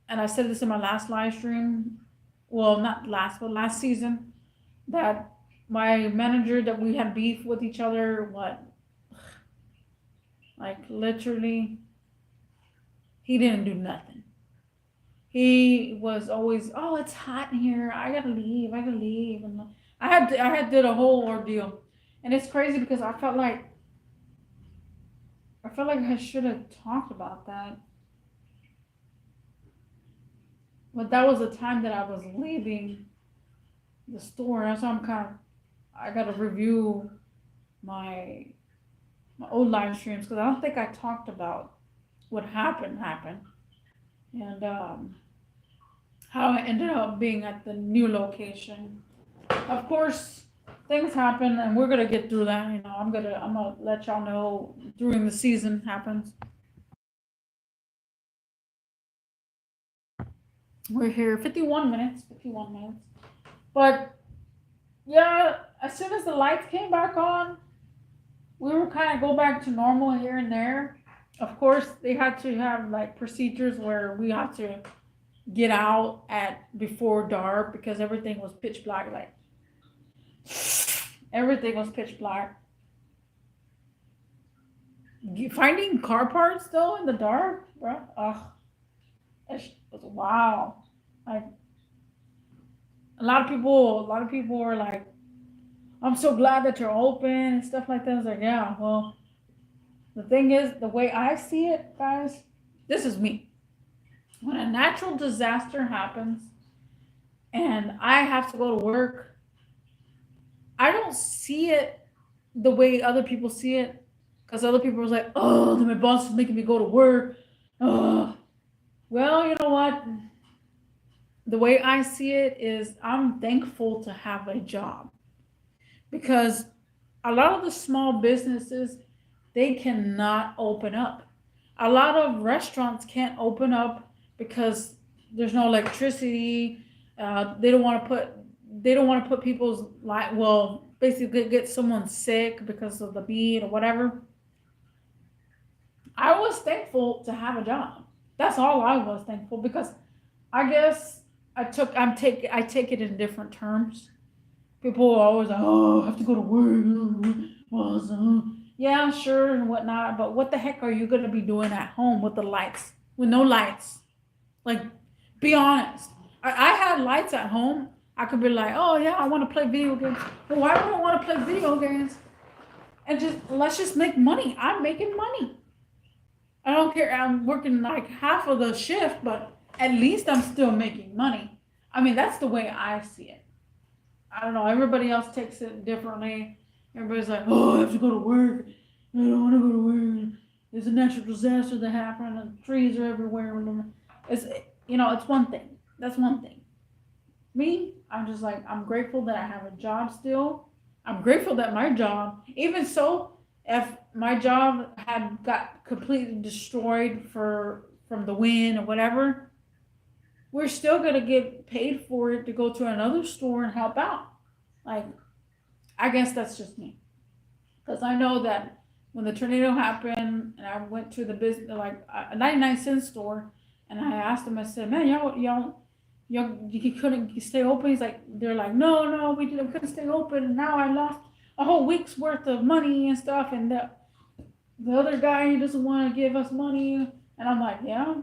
and I said this in my last live stream, well, not last, but last season, that my manager, that we had beef with each other, what, like literally, he didn't do nothing. He was always, oh, it's hot in here. I gotta leave. I gotta leave. And I had did a whole ordeal, and it's crazy because I felt like I should have talked about that, but that was the time that I was leaving the store. That's why I gotta review my old live streams because I don't think I talked about what happened, and how I ended up being at the new location. Of course, things happen, and we're gonna get through that. You know, I'm gonna let y'all know during the season happens. We're here 51 minutes, 51 minutes. But yeah, as soon as the lights came back on, we were kind of go back to normal here and there. Of course, they had to have like procedures where we had to get out at before dark because everything was pitch black. Like everything was pitch black. Finding car parts though in the dark, bro. Ugh, it was wow. Like a lot of people were like, "I'm so glad that you're open" and stuff like that. I was like, "Yeah, well." The thing is, the way I see it, guys, this is me. When a natural disaster happens and I have to go to work, I don't see it the way other people see it. Because other people are like, oh, my boss is making me go to work. Oh. Well, you know what? The way I see it is I'm thankful to have a job. Because a lot of the small businesses, they cannot open up. A lot of restaurants can't open up because there's no electricity. They don't want to put people's life. Well, basically get someone sick because of the beat or whatever. I was thankful to have a job. That's all I was thankful because I guess I take it in different terms. People are always like, oh, I have to go to work. Yeah, sure and whatnot, but what the heck are you gonna be doing at home with the lights? With no lights? Like, be honest. I had lights at home. I could be like, oh yeah, I want to play video games. But why would I want to play video games? And let's just make money. I'm making money. I don't care. I'm working like half of the shift, but at least I'm still making money. I mean, that's the way I see it. I don't know. Everybody else takes it differently. Everybody's like, oh, I have to go to work. I don't want to go to work. There's a natural disaster that happened and trees are everywhere. It's, it's one thing. That's one thing. Me, I'm just like, I'm grateful that I have a job still. I'm grateful that my job, even so, if my job had got completely destroyed from the wind or whatever, we're still going to get paid for it to go to another store and help out. Like, I guess that's just me. Because I know that when the tornado happened and I went to the business, like a 99-cent store, and I asked them, I said, man, y'all, you couldn't stay open? They're like, no, we couldn't stay open. And now I lost a whole week's worth of money and stuff. And the other guy, he doesn't want to give us money. And I'm like, yeah,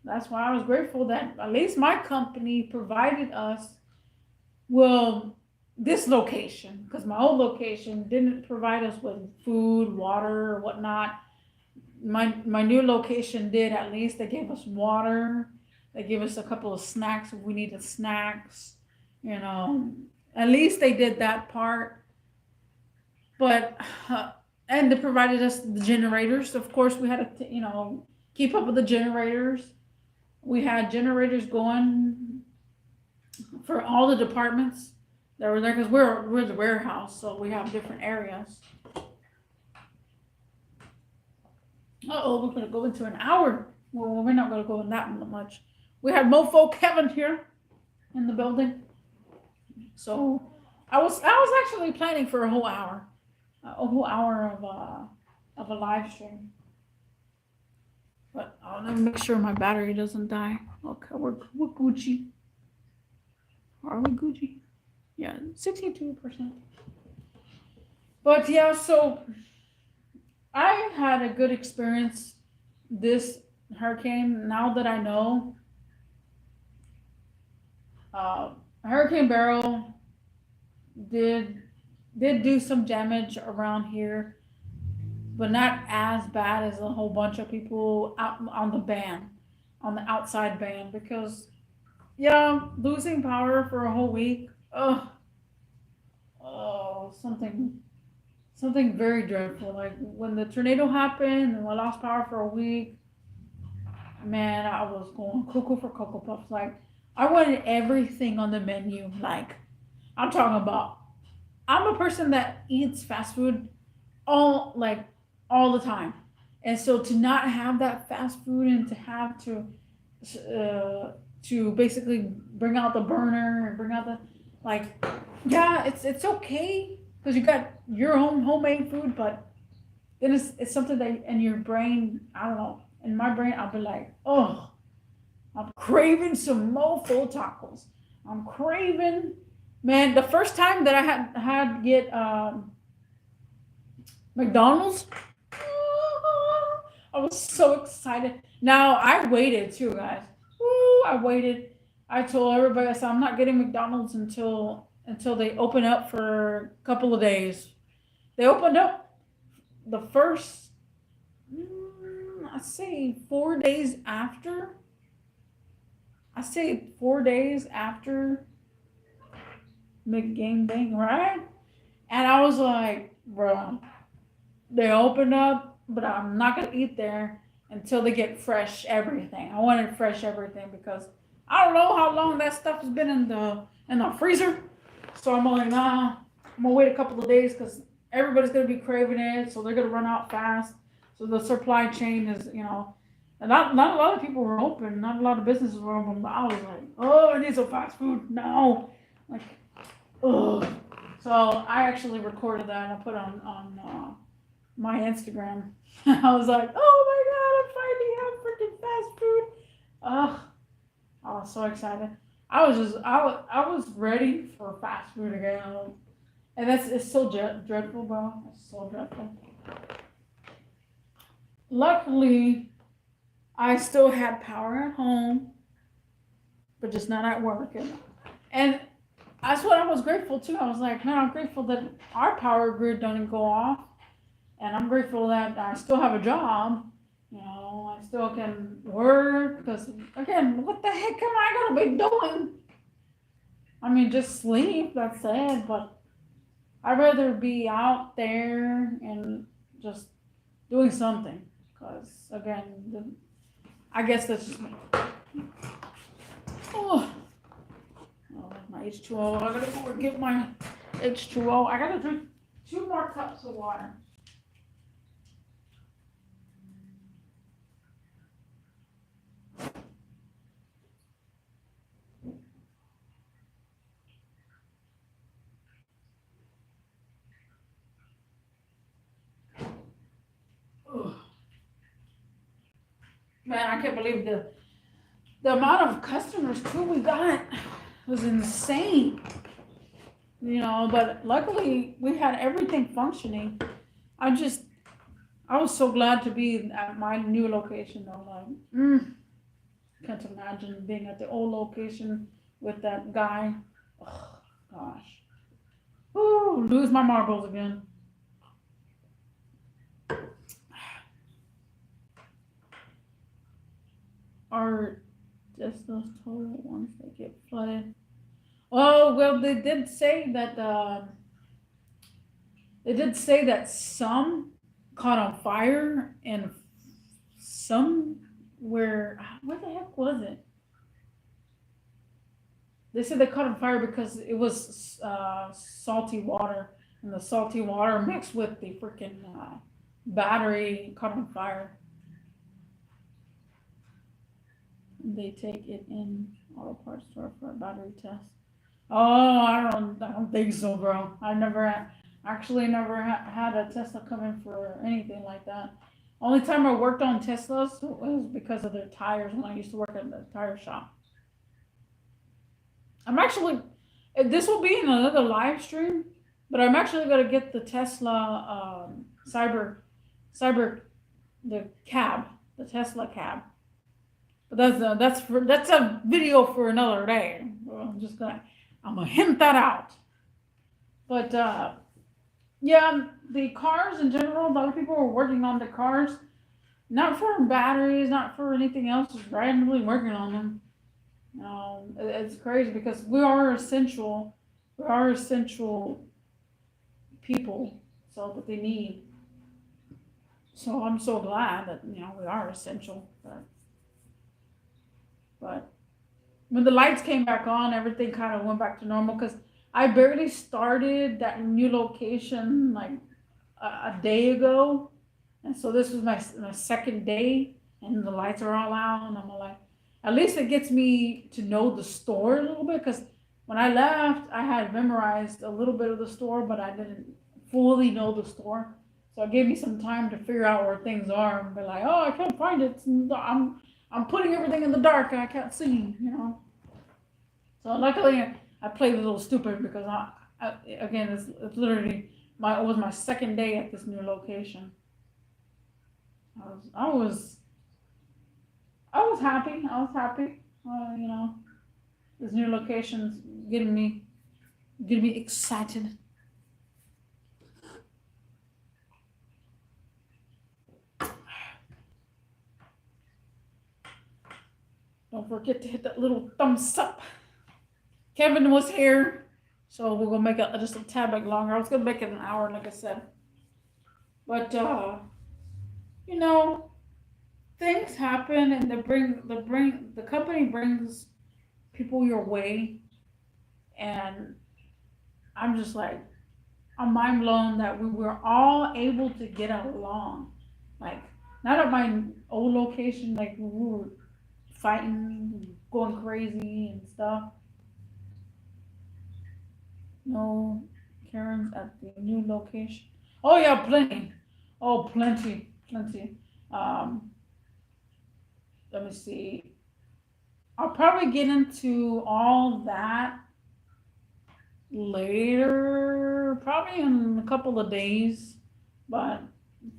that's why I was grateful that at least my company provided us, well, this location, because my old location didn't provide us with food, water, or whatnot. My new location did. At least they gave us water. They gave us a couple of snacks if we needed snacks. At least they did that part. But and they provided us the generators. Of course, we had to keep up with the generators. We had generators going for all the departments that were there because we're the warehouse, so we have different areas. We're gonna go into an hour. Well, we're not gonna go in that much. We had Mofo Kevin here in the building, so I was actually planning for a whole hour of a live stream, but I'll make sure my battery doesn't die. Okay, we're Gucci. Are we Gucci? Yeah, 62%. But yeah, so I had a good experience this hurricane. Now that I know, uh, Hurricane Beryl did did do some damage around here, but not as bad as a whole bunch of people out on the ban, on the outside ban. Because yeah, losing power for a whole week, something very dreadful. Like when the tornado happened and I lost power for a week, man, I was going cuckoo for Cocoa Puffs. Like I wanted everything on the menu. Like I'm talking about. I'm a person that eats fast food all like all the time, and so to not have that fast food and to have to basically bring out the burner and bring out the like, yeah, it's okay because you got your own homemade food, but then it's something that in your brain, I don't know, in my brain I'll be like, oh, I'm craving some mofo tacos. I'm craving, man. The first time that I had to get McDonald's, I was so excited. Now I waited too, guys. Woo, I waited. I told everybody, I said I'm not getting McDonald's until they open up for a couple of days. They opened up the first, I say 4 days after. I say 4 days after McGangbang, right? And I was like, bro, they opened up, but I'm not gonna eat there until they get fresh everything. I wanted fresh everything because I don't know how long that stuff has been in the freezer. So I'm like, nah, I'm gonna wait a couple of days because everybody's gonna be craving it, so they're gonna run out fast. So the supply chain is, and not a lot of people were open, not a lot of businesses were open. But I was like, oh, I need some fast food now, like, oh. So I actually recorded that and I put on my Instagram. I was like, oh my god, I'm finally having freaking fast food. Ugh, I was so excited. I was ready for fast food again. And it's so dreadful, bro. It's so dreadful. Luckily, I still had power at home, but just not at work. And that's what I was grateful to. I was like, man, I'm grateful that our power grid doesn't go off. And I'm grateful that I still have a job. I still can work. Because, again, what the heck am I going to be doing? I mean, just sleep, that's it. But I'd rather be out there and just doing something. Because, again, I guess that's just me. Oh, my H2O. I gotta go get my H2O. I gotta drink 2 more cups of water. Ugh. Man, I can't believe the amount of customers too we got was insane. But luckily we had everything functioning. I just I was so glad to be at my new location though. Like, can't imagine being at the old location with that guy. Oh, gosh. Ooh, lose my marbles again. Are just those total ones that get flooded? Oh well, they did say that some caught on fire and some where the heck was it? They said they caught on fire because it was salty water, and the salty water mixed with the freaking battery caught on fire. They take it in auto parts store for a battery test. Oh, I don't think so, bro. I never had a Tesla come in for anything like that. Only time I worked on Teslas was because of their tires when I used to work at the tire shop. I'm actually, this will be in another live stream, but I'm actually gonna get the Tesla cyber the cab, the Tesla cab. But that's a video for another day. I'm gonna hint that out. But yeah, the cars in general, a lot of people are working on the cars, not for batteries, not for anything else, just randomly working on them. It's crazy because we are essential. We are essential people, so that they need. So I'm so glad that we are essential. But when the lights came back on, everything kind of went back to normal because I barely started that new location like a day ago, and so this was my second day, and the lights are all out, and I'm like, at least it gets me to know the store a little bit because when I left, I had memorized a little bit of the store, but I didn't fully know the store. So it gave me some time to figure out where things are and be like, oh, I can't find it. I'm putting everything in the dark. I can't see. So luckily, I played a little stupid because again, it's literally it was my second day at this new location. I was I was happy. I was happy. This new location's getting me excited. Don't forget to hit that little thumbs up. Kevin was here, so we're gonna make it just a tad bit longer. I was gonna make it an hour, like I said, but you know, things happen, and the company brings people your way, and I'm just like I'm mind blown that we were all able to get along. Like not at my old location, like we were fighting, going crazy and stuff. No Karens at the new location. Oh yeah, plenty. Oh, plenty, plenty. Um, Let me see. I'll probably get into all that later, probably in a couple of days. But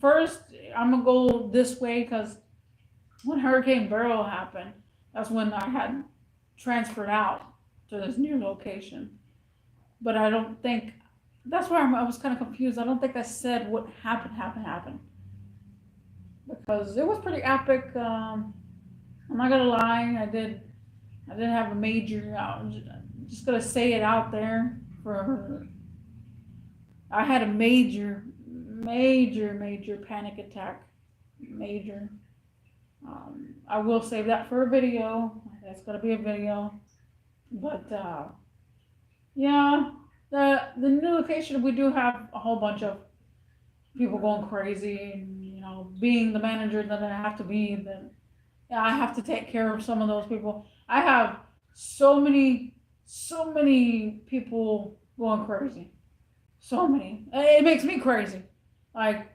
first, I'm gonna go this way because when Hurricane Beryl happened, that's when I had transferred out to this new location. But I don't think that's why I was kind of confused. I don't think I said what happened because it was pretty epic. I'm not gonna lie, I did have a major. I'm just gonna say it out there for I had a major panic attack. Major. I will save that for a video. That's gonna be a video. But yeah, the new location we do have a whole bunch of people going crazy, and being the manager that I have to be, then yeah, I have to take care of some of those people. I have so many people going crazy. So many. It makes me crazy. Like,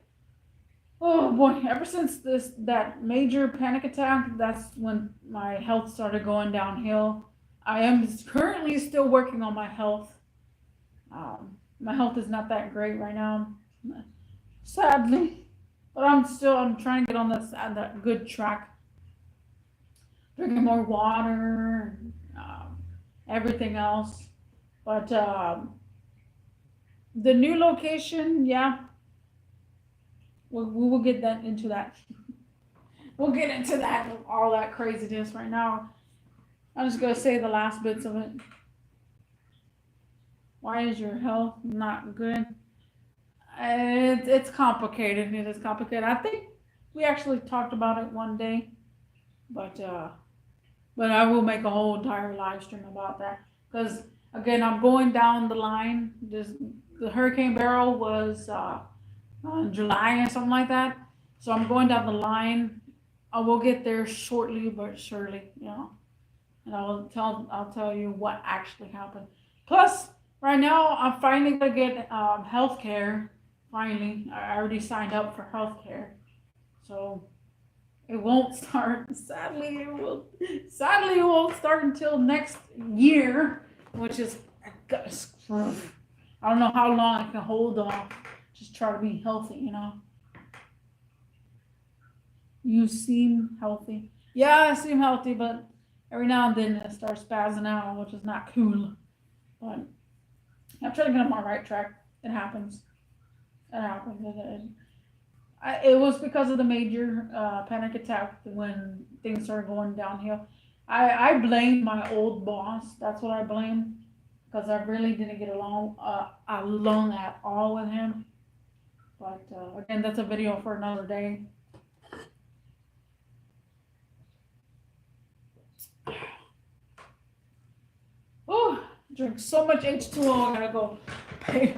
oh boy, ever since that major panic attack, that's when my health started going downhill. I am currently still working on my health. My health is not that great right now, sadly, but I'm trying to get on that good track. Drinking more water, everything else. But the new location, yeah, we will get that into that. We'll get into that all that craziness right now. I'm just gonna say the last bits of it. Why is your health not good? It's complicated. It is complicated. I think we actually talked about it one day, but I will make a whole entire live stream about that because again, I'm going down the line. The Hurricane Barrel was July or something like that, so I'm going down the line. I will get there shortly but surely, and I'll tell you what actually happened. Plus, right now I'm finally gonna get health care. Finally, I already signed up for health care, so it won't start. Sadly, it will. Sadly, it won't start until next year, which is I don't know how long I can hold off. Just try to be healthy, you know. You seem healthy. Yeah, I seem healthy, but every now and then it starts spazzing out, which is not cool. But I'm trying to get on my right track. It happens. It happens. It was because of the major panic attack when things started going downhill. I blame my old boss. That's what I blame because I really didn't get along at all with him. But again, that's a video for another day. Oh, drink so much H2O. I gotta go pay.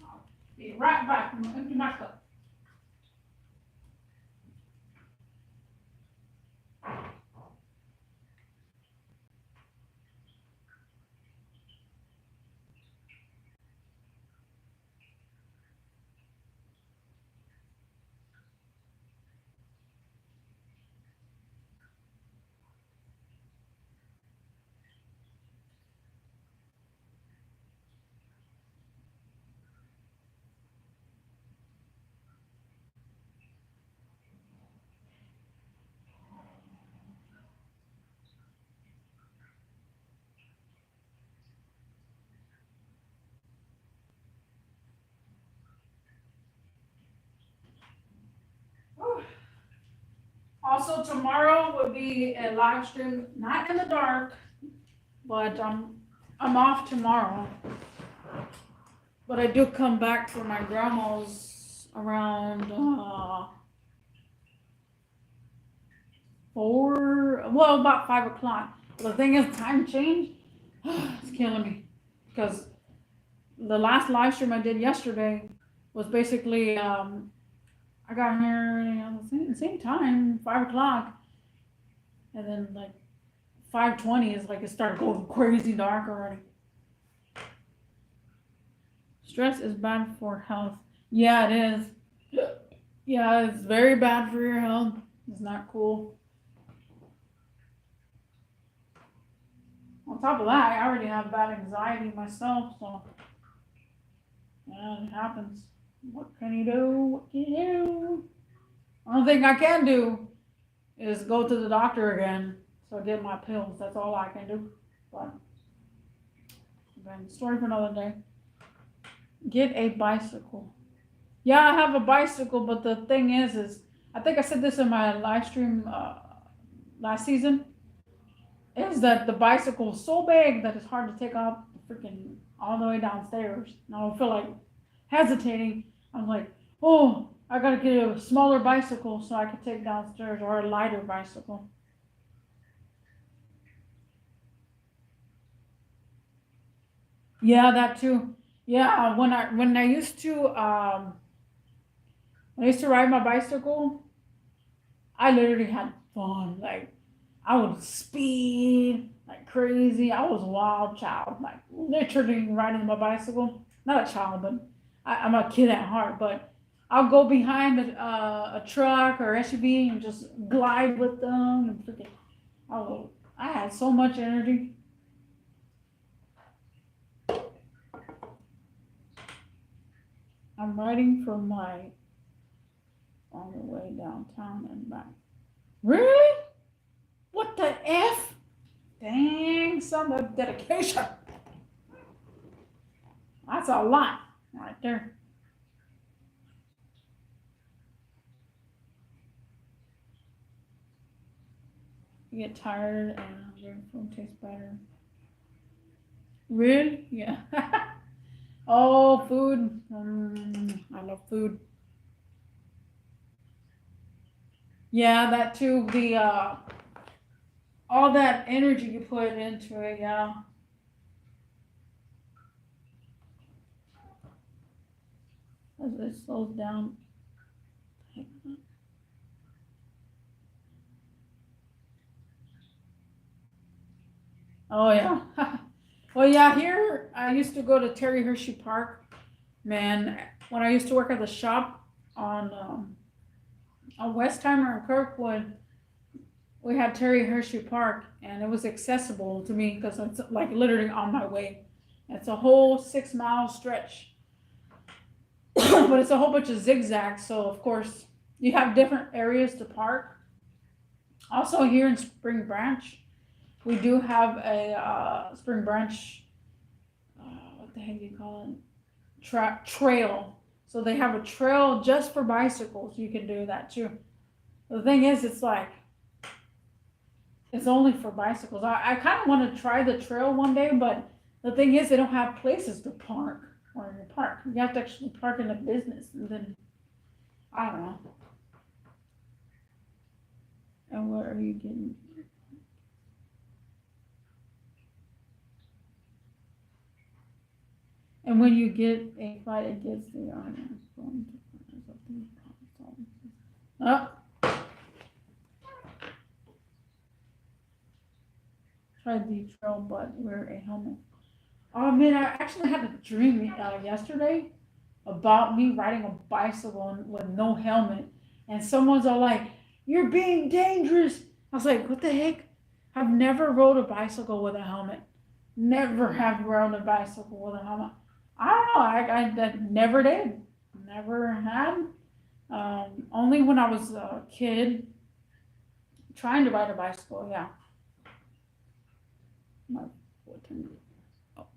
I'll be right back. I'm gonna empty my cup. Oh. Also, tomorrow will be a live stream, not in the dark, but I'm off tomorrow. But I do come back for my grandma's around 4, well, about 5 o'clock. The thing is, time change, it's killing me because the last live stream I did yesterday was basically I got here at the same time, 5 o'clock, and then like 5:20 is like it started going crazy dark already. Stress is bad for health. Yeah, it is. Yeah, it's very bad for your health. It's not cool. On top of that, I already have bad anxiety myself, so yeah, it happens. What can you do? What can you do? Only thing I can do is go to the doctor again, so get my pills. That's all I can do. But again, story for another day. Get a bicycle. Yeah, I have a bicycle, but the thing is I think I said this in my live stream last season, is that the bicycle is so big that it's hard to take off freaking all the way downstairs. And I don't feel like hesitating. I'm like, oh, I gotta get a smaller bicycle so I can take downstairs, or a lighter bicycle. Yeah, that too. Yeah, when I used to ride my bicycle, I literally had fun. Like I would speed like crazy. I was a wild child, like literally riding my bicycle. Not a child, but I'm a kid at heart. But I'll go behind a truck or SUV and just glide with them and freaking. Oh, I had so much energy. I'm riding from my on the way downtown and back. Really? What the F? Dang, son of dedication. That's a lot right there. You get tired and your food tastes better. Really? Yeah. Oh, food. I love food. Yeah, that too. The all that energy you put into it. Yeah. As it slows down. Oh yeah. Well, yeah, here I used to go to Terry Hershey Park. Man, when I used to work at the shop on Westheimer and Kirkwood, we had Terry Hershey Park, and it was accessible to me because it's like literally on my way. It's a whole 6 mile stretch, but it's a whole bunch of zigzags. So of course you have different areas to park. Also here in Spring Branch, we do have a Spring Branch. What the heck do you call it? Trail. So they have a trail just for bicycles. You can do that too. The thing is, it's only for bicycles. I kind of want to try the trail one day, but the thing is, they don't have places to park or you park. You have to actually park in a business, and then I don't know. And what are you getting? And when you get a fight against the audience, oh, try the trail, but wear a helmet. Oh man, I actually had a dream yesterday about me riding a bicycle with no helmet, and someone's all like, "You're being dangerous." I was like, "What the heck?" I've never rode a bicycle with a helmet. Never have rode a bicycle with a helmet. I don't know. I never did. Never had. Only when I was a kid trying to ride a bicycle. Yeah. My, what time? Oh.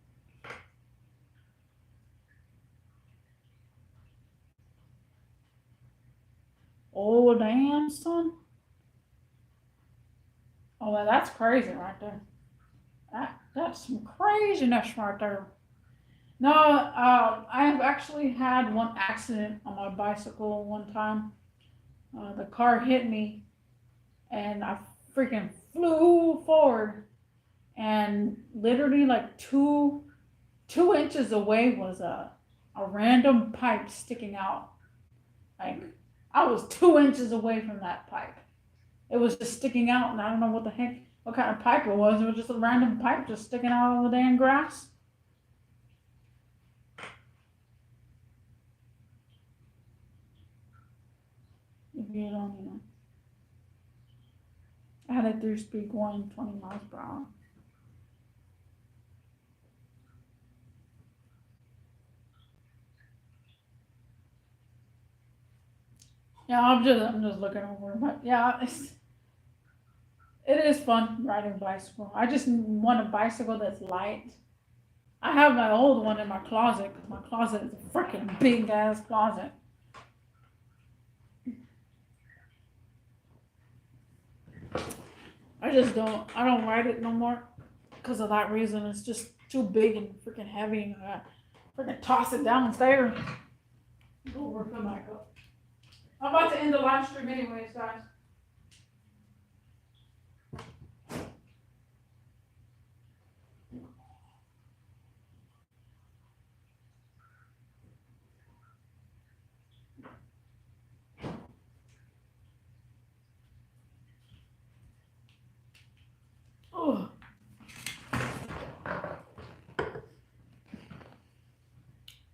Oh damn, son. Oh, well, that's crazy right there. That's some craziness right there. No, I have actually had one accident on my bicycle one time. The car hit me, and I freaking flew forward, and literally like 2 inches away was a random pipe sticking out. Like I was 2 inches away from that pipe. It was just sticking out, and I don't know what the heck, what kind of pipe it was. It was just a random pipe just sticking out of the damn grass. If you don't, I had a 3-speed going 20 miles per hour. Yeah, I'm just looking over, but yeah, it is fun riding a bicycle. I just want a bicycle that's light. I have my old one in my closet because my closet is a freaking big ass closet. I don't ride it no more because of that reason. It's just too big and freaking heavy. Freaking toss it downstairs. Go work them back up. I'm about to end the live stream anyways, guys. Oh.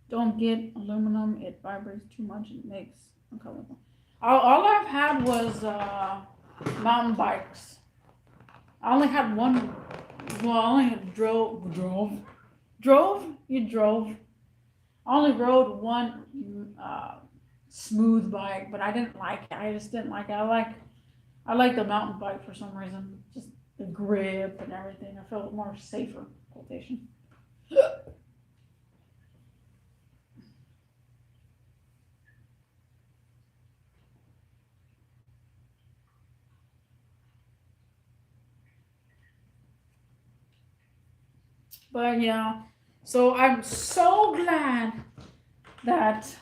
Don't get aluminum. It vibrates too much. It makes uncomfortable. All I've had was mountain bikes. I only had one. Well, I only drove. You drove. I only rode one smooth bike, but I didn't like it. I just didn't like it. I like the mountain bike for some reason. Just the grip and everything. I felt more safer. Quotation. But yeah, so I'm so glad that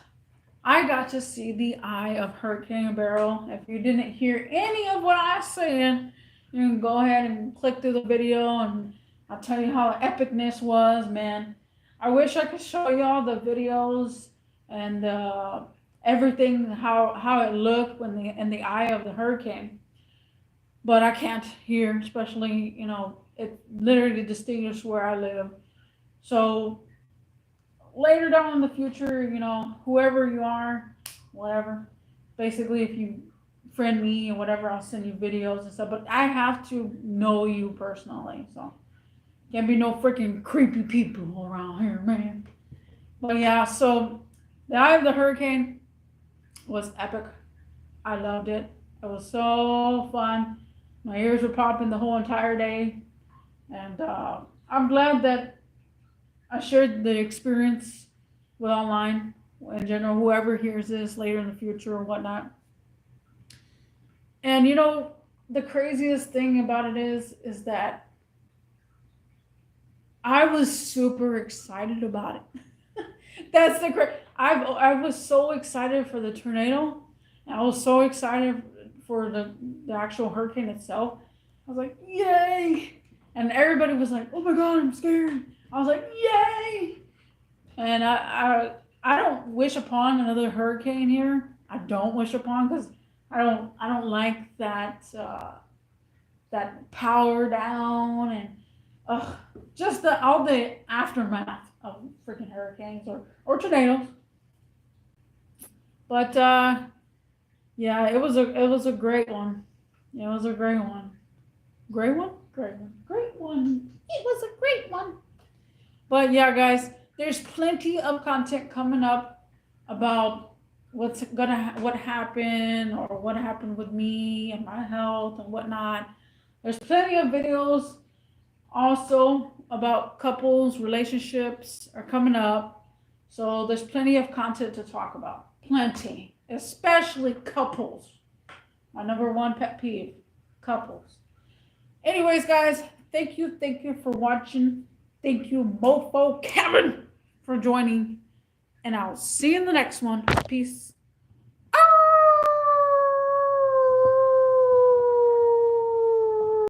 I got to see the eye of Hurricane Beryl. If you didn't hear any of what I said, you can go ahead and click through the video and I'll tell you how epicness was, man. I wish I could show y'all the videos and everything, how it looked when in the eye of the hurricane. But I can't here, especially, it literally distinguished where I live. So later down in the future, whoever you are, whatever, basically if you friend me or whatever, I'll send you videos and stuff. But I have to know you personally, so can't be no freaking creepy people around here, man. But yeah, so the eye of the hurricane was epic. I loved it. It was so fun. My ears were popping the whole entire day, and I'm glad that I shared the experience with online in general. Whoever hears this later in the future or whatnot. And the craziest thing about it is that I was super excited about it. That's I was so excited for the tornado. I was so excited for the actual hurricane itself. I was like, yay! And everybody was like, oh my god, I'm scared. I was like, yay! And I don't wish upon another hurricane here. I don't wish upon because I don't like that power down and just all the aftermath of freaking hurricanes or tornadoes. But yeah, it was a great one. It was a great one. Great one? Great one. Great one. It was a great one. But yeah, guys, there's plenty of content coming up about what happened or what happened with me and my health and whatnot. There's plenty of videos also about couples, relationships are coming up. So there's plenty of content to talk about. Plenty. Especially couples. My number one pet peeve. Couples. Anyways, guys, thank you for watching. Thank you, Mofo Kevin, for joining. And I'll see you in the next one. Peace.